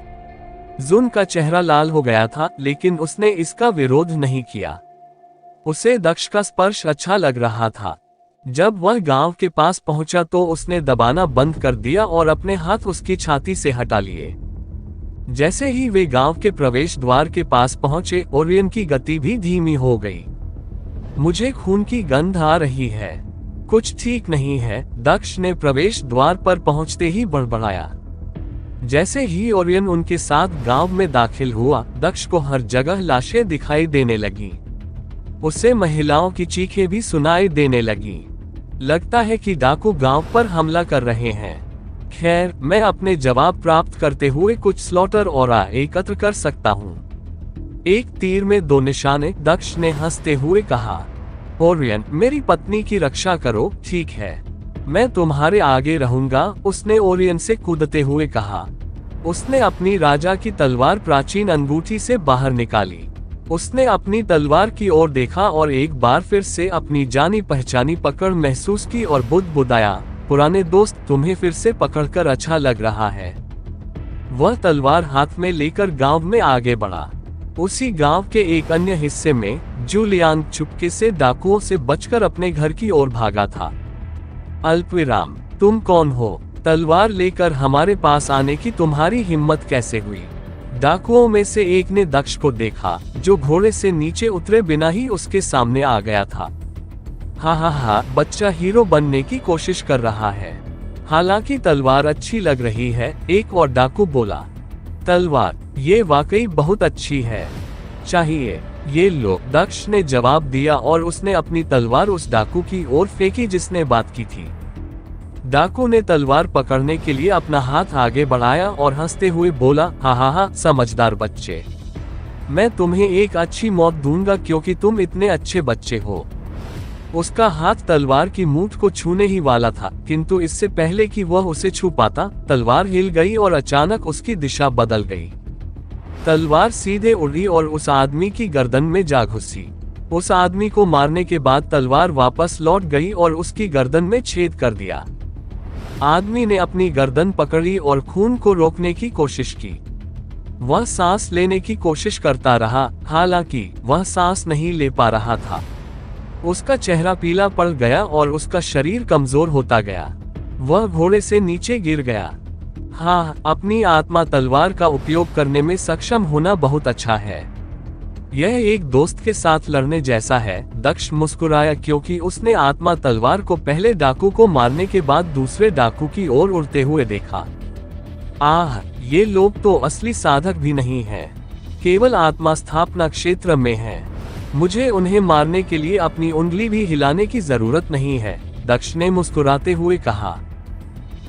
जून का चेहरा लाल हो गया था, लेकिन उसने इसका विरोध नहीं किया। उसे दक्ष का स्पर्श अच्छा लग रहा था। जब वह गांव के पास पहुंचा तो उसने दबाना बंद कर दिया और अपने हाथ उसकी छाती से हटा लिए। जैसे ही वे गांव के प्रवेश द्वार के पास पहुंचे, ओरियन की गति भी धीमी हो गई। मुझे खून की गंध आ रही है, कुछ ठीक नहीं है, दक्ष ने प्रवेश द्वार पर पहुंचते ही बड़बड़ाया। जैसे ही ओरियन उनके साथ गांव में दाखिल हुआ, दक्ष को हर जगह लाशें दिखाई देने लगी। उसे महिलाओं की चीखें भी सुनाई देने लगी। लगता है कि डाकू गांव पर हमला कर रहे हैं। खैर, मैं अपने जवाब प्राप्त करते हुए कुछ स्लॉटर और एकत्र कर सकता हूँ। एक तीर में दो निशाने, दक्ष ने हंसते हुए कहा। ओरियन, मेरी पत्नी की रक्षा करो, ठीक है? मैं तुम्हारे आगे रहूंगा, उसने ओरियन से कूदते हुए कहा। उसने अपनी राजा की तलवार प्राचीन अंगूठी से बाहर निकाली। उसने अपनी तलवार की ओर देखा और एक बार फिर से अपनी जानी पहचानी पकड़ महसूस की और बुदबुदाया, पुराने दोस्त, तुम्हें फिर से पकड़कर अच्छा लग रहा है। वह तलवार हाथ में लेकर गांव में आगे बढ़ा। उसी गांव के एक अन्य हिस्से में जूलियन चुपके से डाकुओं से बचकर अपने घर की ओर भागा था। अल्पविराम, तुम कौन हो? तलवार लेकर हमारे पास आने की तुम्हारी हिम्मत कैसे हुई? डाकुओं में से एक ने दक्ष को देखा, जो घोड़े से नीचे उतरे बिना ही उसके सामने आ गया था। हा, बच्चा हीरो बनने की कोशिश कर रहा है। हालांकि तलवार अच्छी लग रही है, एक और डाकू बोला। तलवार, ये वाकई बहुत अच्छी है, चाहिए? ये लो, दक्ष ने जवाब दिया और उसने अपनी तलवार उस डाकू की ओर फेंकी जिसने बात की थी। डाकू ने तलवार पकड़ने के लिए अपना हाथ आगे बढ़ाया और हंसते हुए बोला, हा, समझदार बच्चे, मैं तुम्हें एक अच्छी मौत दूंगा क्योंकि तुम इतने अच्छे बच्चे हो। उसका हाथ तलवार की मूठ को छूने ही वाला था, किंतु इससे पहले कि वह उसे छू पाता, तलवार हिल गई और अचानक उसकी दिशा बदल गई। तलवार सीधे उड़ी और उस आदमी की गर्दन में जा घुसी। उस आदमी को मारने के बाद तलवार वापस लौट गई और उसकी गर्दन में छेद कर दिया। आदमी ने अपनी गर्दन पकड़ी और खून को रोकने की कोशिश की। वह सांस लेने की कोशिश करता रहा, हालांकि वह सांस नहीं ले पा रहा था। उसका चेहरा पीला पड़ गया और उसका शरीर कमजोर होता गया। वह घोड़े से नीचे गिर गया। हाँ, अपनी आत्मा तलवार का उपयोग करने में सक्षम होना बहुत अच्छा है। यह एक दोस्त के साथ लड़ने जैसा है। दक्ष मुस्कुराया क्योंकि उसने आत्मा तलवार को पहले डाकू को मारने के बाद दूसरे डाकू की ओर उड़ते हुए देखा। ये लोग तो असली साधक भी नहीं हैं, केवल आत्मा स्थापना क्षेत्र में हैं। मुझे उन्हें मारने के लिए अपनी उंगली भी हिलाने की जरूरत नहीं है, दक्ष ने मुस्कुराते हुए कहा।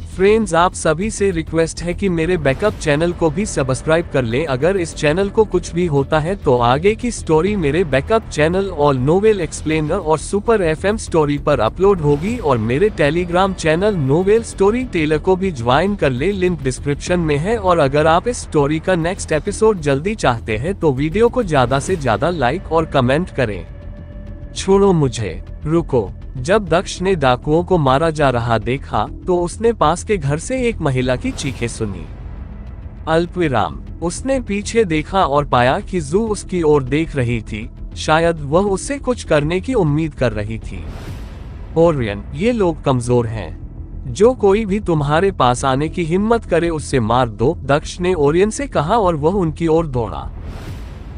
फ्रेंड्स, आप सभी से रिक्वेस्ट है कि मेरे बैकअप चैनल को भी सब्सक्राइब कर लें। अगर इस चैनल को कुछ भी होता है तो आगे की स्टोरी मेरे backup channel all novel explainer और सुपर FM स्टोरी पर अपलोड होगी और मेरे Telegram channel novel story teller को भी ज्वाइन कर ले, लिंक डिस्क्रिप्शन में है। और अगर आप इस स्टोरी का नेक्स्ट एपिसोड जल्दी चाहते हैं तो वीडियो को ज्यादा से ज्यादा लाइक और कमेंट करें। छोड़ो मुझे, रुको। जब दक्ष ने डाकुओं को मारा जा रहा देखा तो उसने पास के घर से एक महिला की चीखें सुनी। अल्पविराम, उसने पीछे देखा और पाया कि जू उसकी ओर देख रही थी। शायद वह उससे कुछ करने की उम्मीद कर रही थी। ओरियन, ये लोग कमजोर हैं। जो कोई भी तुम्हारे पास आने की हिम्मत करे उससे मार दो, दक्ष ने ओरियन से कहा और वह उनकी ओर दौड़ा।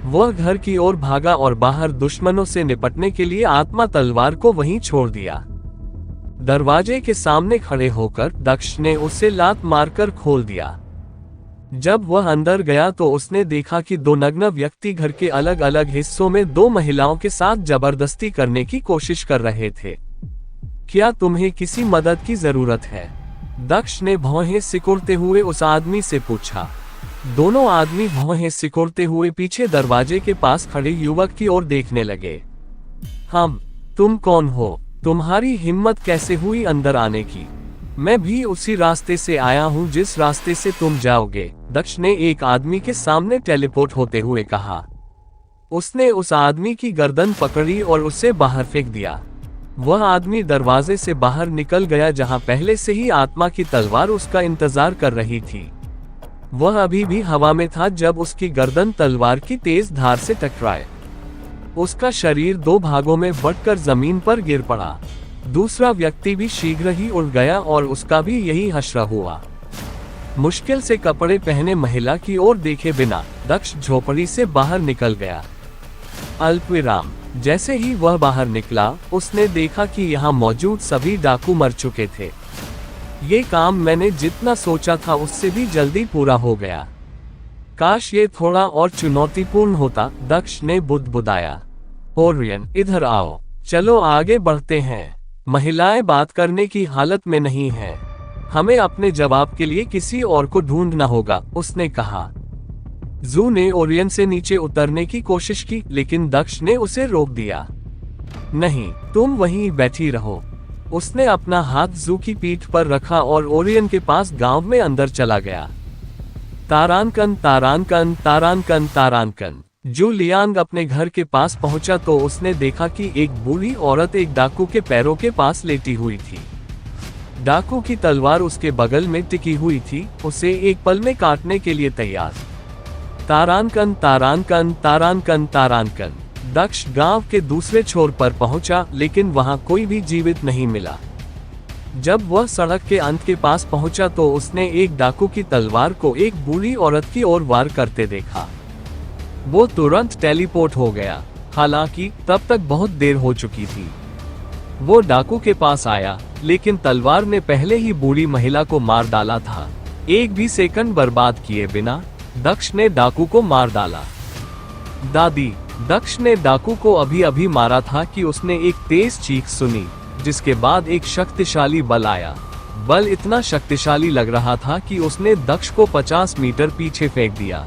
वह घर की ओर भागा और बाहर दुश्मनों से निपटने के लिए आत्मा तलवार को वहीं छोड़ दिया। दरवाजे के सामने खड़े होकर दक्ष ने उसे लात मारकर खोल दिया। जब वह अंदर गया तो उसने देखा कि दो नग्न व्यक्ति घर के अलग अलग हिस्सों में दो महिलाओं के साथ जबरदस्ती करने की कोशिश कर रहे थे। क्या तुम्हें किसी मदद की जरूरत है? दक्ष ने भौहें सिकुड़ते हुए उस आदमी से पूछा। दोनों आदमी भौहें सिकुड़ते हुए पीछे दरवाजे के पास खड़े युवक की ओर देखने लगे। तुम कौन हो? तुम्हारी हिम्मत कैसे हुई अंदर आने की? मैं भी उसी रास्ते से आया हूँ जिस रास्ते से तुम जाओगे, दक्ष ने एक आदमी के सामने टेलीपोर्ट होते हुए कहा। उसने उस आदमी की गर्दन पकड़ी और उसे बाहर फेंक दिया। वह आदमी दरवाजे से बाहर निकल गया जहां पहले से ही आत्मा की तलवार उसका इंतजार कर रही थी। वह अभी भी हवा में था जब उसकी गर्दन तलवार की तेज धार से टकराए। उसका शरीर दो भागों में बंटकर जमीन पर गिर पड़ा। दूसरा व्यक्ति भी शीघ्र ही उड़ गया और उसका भी यही हश्र हुआ। मुश्किल से कपड़े पहने महिला की ओर देखे बिना दक्ष झोपड़ी से बाहर निकल गया। अल्पविराम। जैसे ही वह बाहर निकला उसने देखा कि यहाँ मौजूद सभी डाकू मर चुके थे। ये काम मैंने जितना सोचा था उससे भी जल्दी पूरा हो गया। काश ये थोड़ा और चुनौतीपूर्ण होता, दक्ष ने बुदबुदाया। ओरियन, इधर आओ, चलो आगे बढ़ते हैं। महिलाएं बात करने की हालत में नहीं हैं। हमें अपने जवाब के लिए किसी और को ढूंढना होगा, उसने कहा। जू ने ओरियन से नीचे उतरने की कोशिश की लेकिन दक्ष ने उसे रोक दिया। नहीं, तुम वहीं बैठी रहो। उसने अपना हाथ जू की पीठ पर रखा और ओरियन के पास गांव में अंदर चला गया। तारानकन तारानकन तारानकन तारानकन। जू लियांग अपने घर के पास पहुंचा तो उसने देखा कि एक बूढ़ी औरत एक डाकू के पैरों के पास लेटी हुई थी। डाकू की तलवार उसके बगल में टिकी हुई थी, उसे एक पल में काटने के लिए तैयार। तारानकन तारानकन तारानकन तारानकन। दक्ष गांव के दूसरे छोर पर पहुंचा लेकिन वहां कोई भी जीवित नहीं मिला। जब वह सड़क के अंत के पास पहुंचा तो उसने एक डाकू की तलवार को एक बूढ़ी औरत की ओर वार करते देखा। वो तुरंत टेलीपोर्ट हो गया, हालांकि तब तक बहुत देर हो चुकी थी। वो डाकू के पास आया लेकिन तलवार ने पहले ही बूढ़ी महिला को मार डाला था। एक भी सेकंड बर्बाद किए बिना दक्ष ने डाकू को मार डाला। दादी। दक्ष ने डाकू को अभी अभी मारा था कि उसने एक तेज चीख सुनी, जिसके बाद एक शक्तिशाली बल आया। बल इतना शक्तिशाली लग रहा था कि उसने दक्ष को 50 मीटर पीछे फेंक दिया।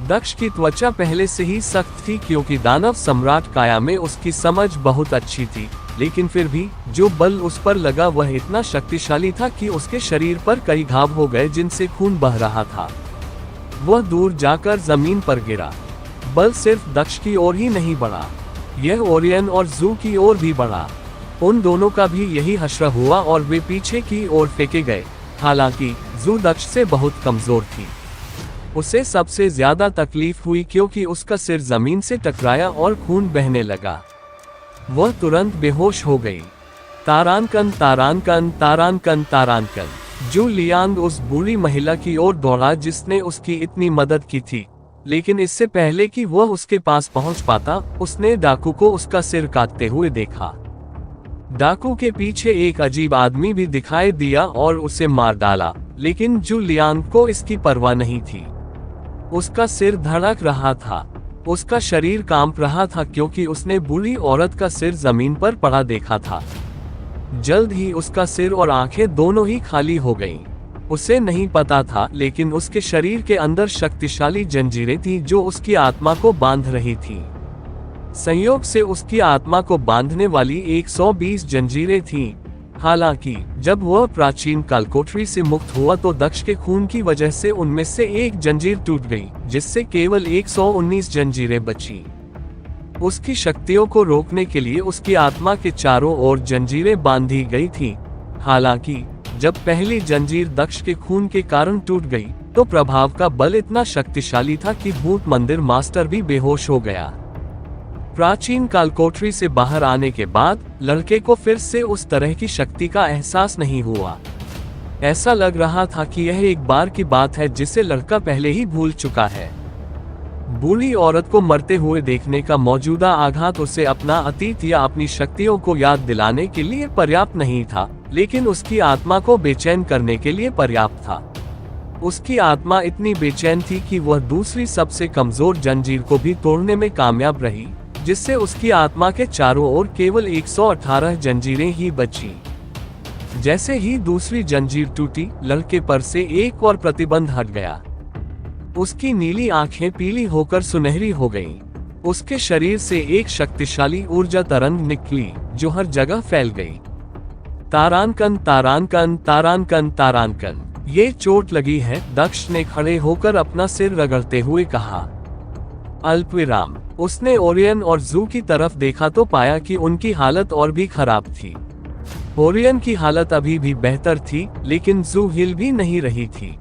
दक्ष की त्वचा पहले से ही सख्त थी क्योंकि दानव सम्राट काया में उसकी समझ बहुत अच्छी थी, लेकिन फिर भी जो बल उस पर लगा वह इतना शक्तिशाली था कि उसके शरीर पर कई घाव हो गए जिनसे खून बह रहा था। वह दूर जाकर जमीन पर गिरा। बल सिर्फ दक्ष की ओर ही नहीं बढ़ा, यह ओरियन और जू की ओर भी बढ़ा। उन दोनों का भी यही हश्र हुआ और वे पीछे की ओर फेंके गए। हालांकि जू दक्ष से बहुत कमजोर थी। उसे सबसे ज्यादा तकलीफ हुई क्योंकि उसका सिर जमीन से टकराया और खून बहने लगा। वह तुरंत बेहोश हो गई। तारानकन तारानकन तारानकन तारानकन। जू लियांग उस बूढ़ी महिला की ओर दौड़ा जिसने उसकी इतनी मदद की थी, लेकिन इससे पहले कि वह उसके पास पहुंच पाता उसने डाकू को उसका सिर काटते हुए देखा। डाकू के पीछे एक अजीब आदमी भी दिखाई दिया और उसे मार डाला, लेकिन जू लियांग को इसकी परवाह नहीं थी। उसका सिर धड़क रहा था, उसका शरीर कांप रहा था क्योंकि उसने बूढ़ी औरत का सिर जमीन पर पड़ा देखा था। जल्द ही उसका सिर और आंखें दोनों ही खाली हो गईं। उसे नहीं पता था लेकिन उसके शरीर के अंदर शक्तिशाली जंजीरें थीं जो उसकी आत्मा को बांध रही थीं। संयोग से उसकी आत्मा को बांधने वाली 120 जंजीरें थीं। हालांकि जब वह प्राचीन कालकोठरी से मुक्त हुआ तो दक्ष के खून की वजह से उनमें से एक जंजीर टूट गई, जिससे केवल 119 जंजीरें बची। उसकी शक्तियों को रोकने के लिए उसकी आत्मा के चारों ओर जंजीरें बांधी गई थीं। हालांकि जब पहली जंजीर दक्ष के खून के कारण टूट गई तो प्रभाव का बल इतना शक्तिशाली था कि भूत मंदिर मास्टर भी बेहोश हो गया। प्राचीन कालकोठरी से बाहर आने के बाद लड़के को फिर से उस तरह की शक्ति का एहसास नहीं हुआ। ऐसा लग रहा था कि यह एक बार की बात है जिसे लड़का पहले ही भूल चुका है। बूढ़ी औरत को मरते हुए देखने का मौजूदा आघात उसे अपना अतीत या अपनी शक्तियों को याद दिलाने के लिए पर्याप्त नहीं था, लेकिन उसकी आत्मा को बेचैन करने के लिए पर्याप्त था। उसकी आत्मा इतनी बेचैन थी कि वह दूसरी सबसे कमजोर जंजीर को भी तोड़ने में कामयाब रही, जिससे उसकी आत्मा के चारों ओर केवल 118 जंजीरें ही बची। जैसे ही दूसरी जंजीर टूटी, लड़के पर से एक और प्रतिबंध हट गया। उसकी नीली आंखें पीली होकर सुनहरी हो गईं। उसके शरीर से एक शक्तिशाली ऊर्जा तरंग निकली जो हर जगह फैल गई। तारांकन तारांकन तारांकन तारांकन। ये चोट लगी है, दक्ष ने खड़े होकर अपना सिर रगड़ते हुए कहा। अल्पविराम। उसने ओरियन और जू की तरफ देखा तो पाया कि उनकी हालत और भी खराब थी। ओरियन की हालत अभी भी बेहतर थी, लेकिन जू हिल भी नहीं रही थी।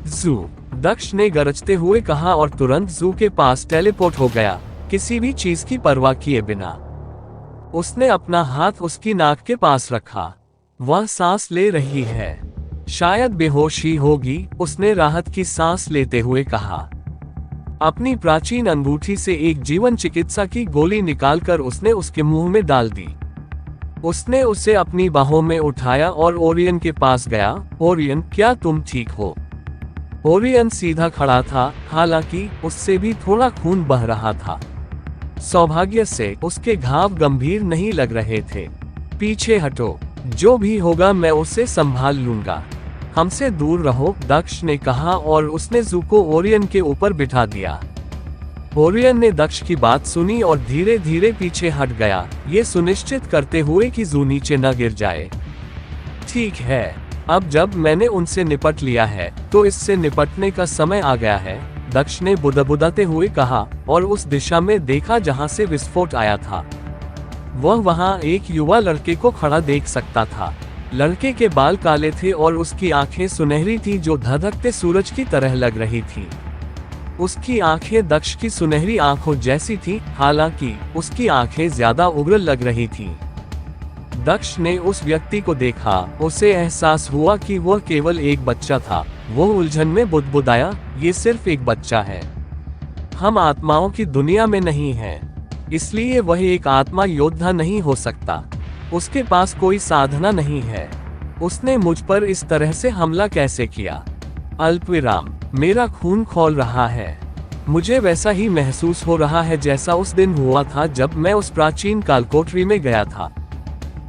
जू, दक्ष ने गरजते हुए कहा और तुरंत जू के पास टेलीपोर्ट हो गया, किसी भी चीज की परवाह किए बिना। उसने अपना हाथ उसकी नाक के पास रखा। वह सांस ले रही है, शायद बेहोश ही होगी, उसने राहत की सांस लेते हुए कहा। अपनी प्राचीन अंगूठी से एक जीवन चिकित्सा की गोली निकालकर उसने उसके मुंह में डाल दी। उसने उसे अपनी बाहों में उठाया और ओरियन के पास गया। ओरियन, क्या तुम ठीक हो? ओरियन सीधा खड़ा था, हालांकि उससे भी थोड़ा खून बह रहा था। सौभाग्य से उसके घाव गंभीर नहीं लग रहे थे। पीछे हटो, जो भी होगा मैं उसे संभाल लूंगा, हमसे दूर रहो, दक्ष ने कहा और उसने जू को ओरियन के ऊपर बिठा दिया। ओरियन ने दक्ष की बात सुनी और धीरे धीरे पीछे हट गया, ये सुनिश्चित करते हुए कि जू नीचे न गिर जाए। ठीक है, अब जब मैंने उनसे निपट लिया है तो इससे निपटने का समय आ गया है, दक्ष ने बुदबुदाते हुए कहा और उस दिशा में देखा जहां से विस्फोट आया था। वह वहां एक युवा लड़के को खड़ा देख सकता था। लड़के के बाल काले थे और उसकी आंखें सुनहरी थी जो धधकते सूरज की तरह लग रही थी। उसकी आंखें दक्ष की सुनहरी आंखों जैसी थी, हालांकि उसकी आंखें ज्यादा उग्र लग रही थीं। दक्ष ने उस व्यक्ति को देखा, उसे एहसास हुआ कि वह केवल एक बच्चा था। वो उलझन में बुदबुदाया, ये सिर्फ एक बच्चा है। हम आत्माओं की दुनिया में नहीं हैं, इसलिए वह एक आत्मा योद्धा नहीं हो सकता। उसके पास कोई साधना नहीं है। उसने मुझ पर इस तरह से हमला कैसे किया? अल्पविराम। मेरा खून खौल रहा है। मुझे वैसा ही महसूस हो रहा है जैसा उस दिन हुआ था जब मैं उस प्राचीन कालकोठरी में गया था।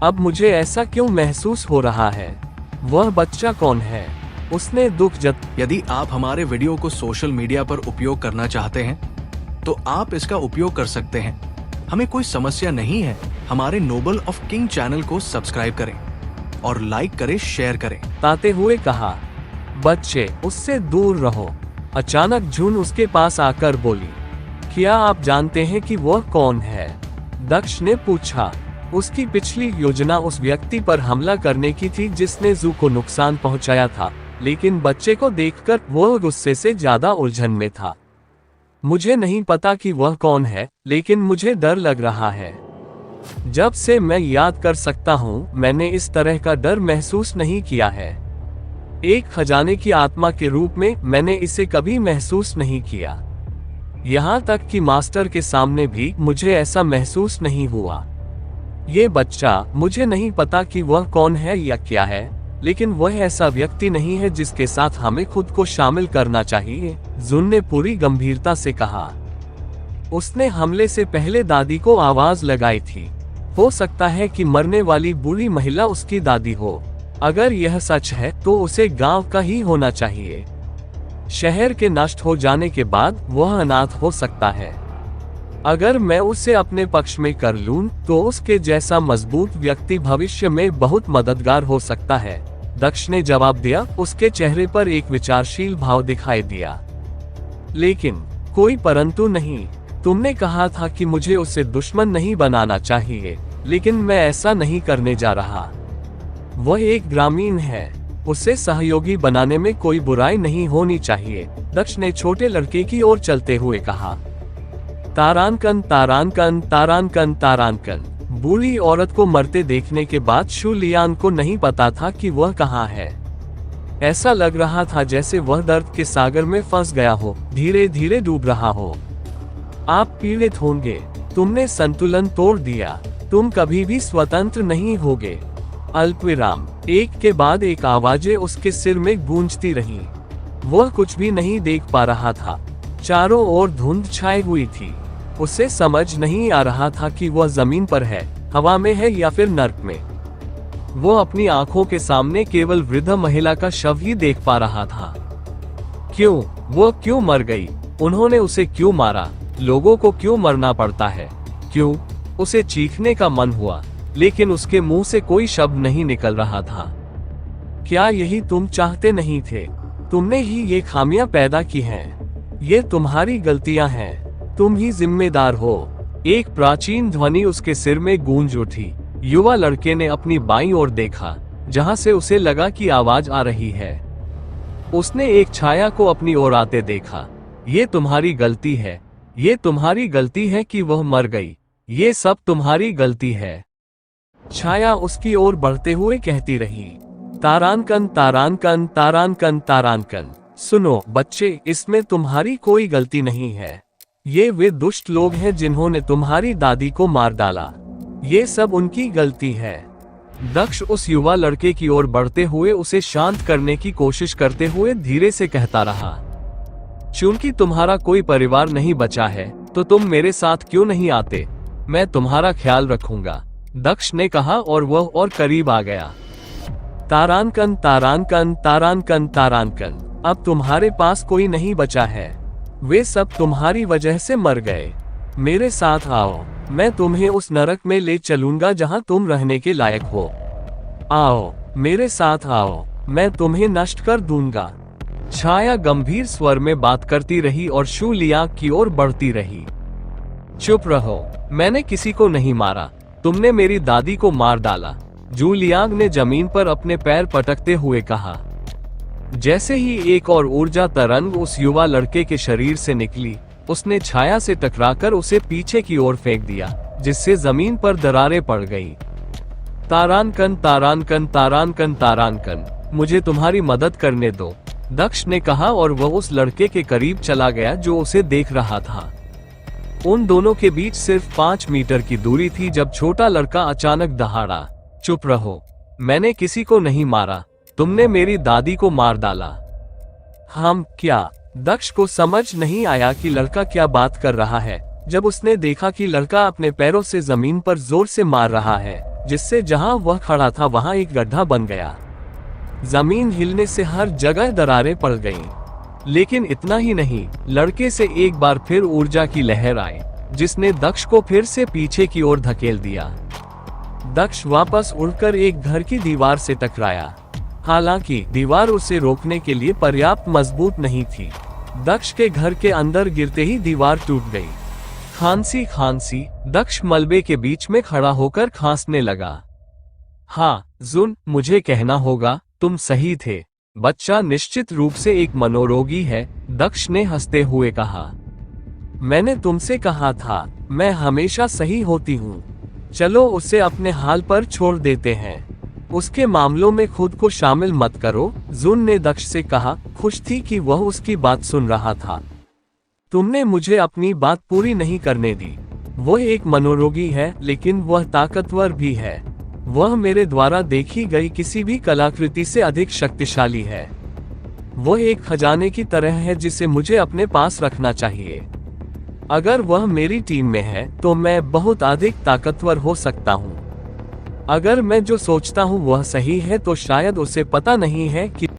अब मुझे ऐसा क्यों महसूस हो रहा है? वह बच्चा कौन है? उसने दुख यदि आप हमारे वीडियो को सोशल मीडिया पर उपयोग करना चाहते हैं तो आप इसका उपयोग कर सकते हैं, हमें कोई समस्या नहीं है। हमारे नोबल ऑफ किंग चैनल को सब्सक्राइब करें और लाइक करें, शेयर करें। ताते हुए कहा, बच्चे, उससे दूर रहो। अचानक जून उसके पास आकर बोली, क्या आप जानते हैं कि वह कौन है? दक्ष ने पूछा। उसकी पिछली योजना उस व्यक्ति पर हमला करने की थी जिसने जू को नुकसान पहुंचाया था, लेकिन बच्चे को देखकर वह गुस्से से ज्यादा उलझन में था। मुझे नहीं पता कि वह कौन है, लेकिन मुझे डर लग रहा है। जब से मैं याद कर सकता हूँ, मैंने इस तरह का डर महसूस नहीं किया है। एक खजाने की आत्मा के रूप में मैंने इसे कभी महसूस नहीं किया। यहाँ तक कि मास्टर के सामने भी मुझे ऐसा महसूस नहीं हुआ। ये बच्चा, मुझे नहीं पता कि वह कौन है या क्या है, लेकिन वह ऐसा व्यक्ति नहीं है जिसके साथ हमें खुद को शामिल करना चाहिए, जुन ने पूरी गंभीरता से कहा। उसने हमले से पहले दादी को आवाज लगाई थी। हो सकता है कि मरने वाली बूढ़ी महिला उसकी दादी हो। अगर यह सच है तो उसे गांव का ही होना चाहिए। शहर के नष्ट हो जाने के बाद वह अनाथ हो सकता है। अगर मैं उसे अपने पक्ष में कर लूं तो उसके जैसा मजबूत व्यक्ति भविष्य में बहुत मददगार हो सकता है, दक्ष ने जवाब दिया। उसके चेहरे पर एक विचारशील भाव दिखाई दिया। लेकिन कोई परंतु नहीं। तुमने कहा था कि मुझे उसे दुश्मन नहीं बनाना चाहिए, लेकिन मैं ऐसा नहीं करने जा रहा। वह एक ग्रामीण है, उसे सहयोगी बनाने में कोई बुराई नहीं होनी चाहिए, दक्ष ने छोटे लड़के की ओर चलते हुए कहा। तारांकन तारांकन तारांकन तारांकन। बूढ़ी औरत को मरते देखने के बाद शू लियांग को नहीं पता था कि वह कहाँ है। ऐसा लग रहा था जैसे वह दर्द के सागर में फंस गया हो, धीरे धीरे डूब रहा हो। आप पीड़ित होंगे, तुमने संतुलन तोड़ दिया, तुम कभी भी स्वतंत्र नहीं होगे। अल्पविराम। एक के बाद एक आवाजें उसके सिर में गूंजती रहीं। वह कुछ भी नहीं देख पा रहा था, चारों ओर धुंध छाई हुई थी। उसे समझ नहीं आ रहा था कि वह जमीन पर है, हवा में है या फिर नर्क में। वो अपनी आंखों के सामने केवल वृद्ध महिला का शव ही देख पा रहा था। क्यों? वो क्यों मर गई? उन्होंने उसे क्यों मारा? लोगों को क्यों मरना पड़ता है? क्यों? उसे चीखने का मन हुआ, लेकिन उसके मुंह से कोई शब्द नहीं निकल रहा था। क्या यही तुम चाहते नहीं थे? तुमने ही ये खामियां पैदा की हैं। ये तुम्हारी गलतियां हैं, तुम ही जिम्मेदार हो। एक प्राचीन ध्वनि उसके सिर में गूंज उठी। युवा लड़के ने अपनी बाईं ओर देखा, जहां से उसे लगा कि आवाज आ रही है। उसने एक छाया को अपनी ओर आते देखा। ये तुम्हारी गलती है, ये तुम्हारी गलती है कि वह मर गई। ये सब तुम्हारी गलती है। छाया उसकी ओर बढ़ते हुए कहती रही, तारांकन तारांकन तारांकन तारांकन। सुनो बच्चे, इसमें तुम्हारी कोई गलती नहीं है। ये वे दुष्ट लोग हैं जिन्होंने तुम्हारी दादी को मार डाला। ये सब उनकी गलती है। दक्ष उस युवा लड़के की ओर बढ़ते हुए उसे शांत करने की कोशिश करते हुए धीरे से कहता रहा, चूंकि तुम्हारा कोई परिवार नहीं बचा है, तो तुम मेरे साथ क्यों नहीं आते? मैं तुम्हारा ख्याल रखूंगा, दक्ष ने कहा और वह और करीब आ गया। तारांकन तारांकन तारांकन तारांकन। अब तुम्हारे पास कोई नहीं बचा है। वे सब तुम्हारी वजह से मर गए। मेरे साथ आओ, मैं तुम्हें उस नरक में ले चलूंगा जहां तुम रहने के लायक हो। आओ, मेरे साथ आओ, मैं तुम्हें नष्ट कर दूंगा। छाया गंभीर स्वर में बात करती रही और शू लियांग की ओर बढ़ती रही। चुप रहो, मैंने किसी को नहीं मारा, तुमने मेरी दादी को मार डाला, जू लियांग ने जमीन पर अपने पैर पटकते हुए कहा। जैसे ही एक और ऊर्जा तरंग उस युवा लड़के के शरीर से निकली, उसने छाया से टकराकर उसे पीछे की ओर फेंक दिया, जिससे जमीन पर दरारें पड़ गईं। तारांकन तारांकन तारांकन तारांकन, मुझे तुम्हारी मदद करने दो, दक्ष ने कहा और वह उस लड़के के करीब चला गया जो उसे देख रहा था। उन दोनों के बीच सिर्फ 5 मीटर की दूरी थी जब छोटा लड़का अचानक दहाड़ा, चुप रहो, मैंने किसी को नहीं मारा, तुमने मेरी दादी को मार डाला। हम क्या? दक्ष को समझ नहीं आया कि लड़का क्या बात कर रहा है। जब उसने देखा कि लड़का अपने पैरों से जमीन पर जोर से मार रहा है, जिससे जहां वह खड़ा था वहां एक गड्ढा बन गया। जमीन हिलने से हर जगह दरारें पड़ गईं। लेकिन इतना ही नहीं, लड़के से एक बार फिर ऊर्जा की लहर आई, जिसने दक्ष को फिर से पीछे की ओर धकेल दिया। दक्ष वापस उड़कर एक घर की दीवार से टकराया। हालांकि दीवार उसे रोकने के लिए पर्याप्त मजबूत नहीं थी। दक्ष के घर के अंदर गिरते ही दीवार टूट गई। खांसी खांसी, दक्ष मलबे के बीच में खड़ा होकर खांसने लगा। हाँ जुन, मुझे कहना होगा, तुम सही थे। बच्चा निश्चित रूप से एक मनोरोगी है, दक्ष ने हंसते हुए कहा। मैंने तुमसे कहा था, मैं हमेशा सही होती हूँ। चलो उसे अपने हाल पर छोड़ देते हैं, उसके मामलों में खुद को शामिल मत करो, जुन ने दक्ष से कहा, खुश थी कि वह उसकी बात सुन रहा था। तुमने मुझे अपनी बात पूरी नहीं करने दी। वह एक मनोरोगी है, लेकिन वह ताकतवर भी है। वह मेरे द्वारा देखी गई किसी भी कलाकृति से अधिक शक्तिशाली है। वह एक खजाने की तरह है जिसे मुझे अपने पास रखना चाहिए। अगर वह मेरी टीम में है तो मैं बहुत अधिक ताकतवर हो सकता हूँ। अगर मैं जो सोचता हूँ वह सही है तो शायद उसे पता नहीं है कि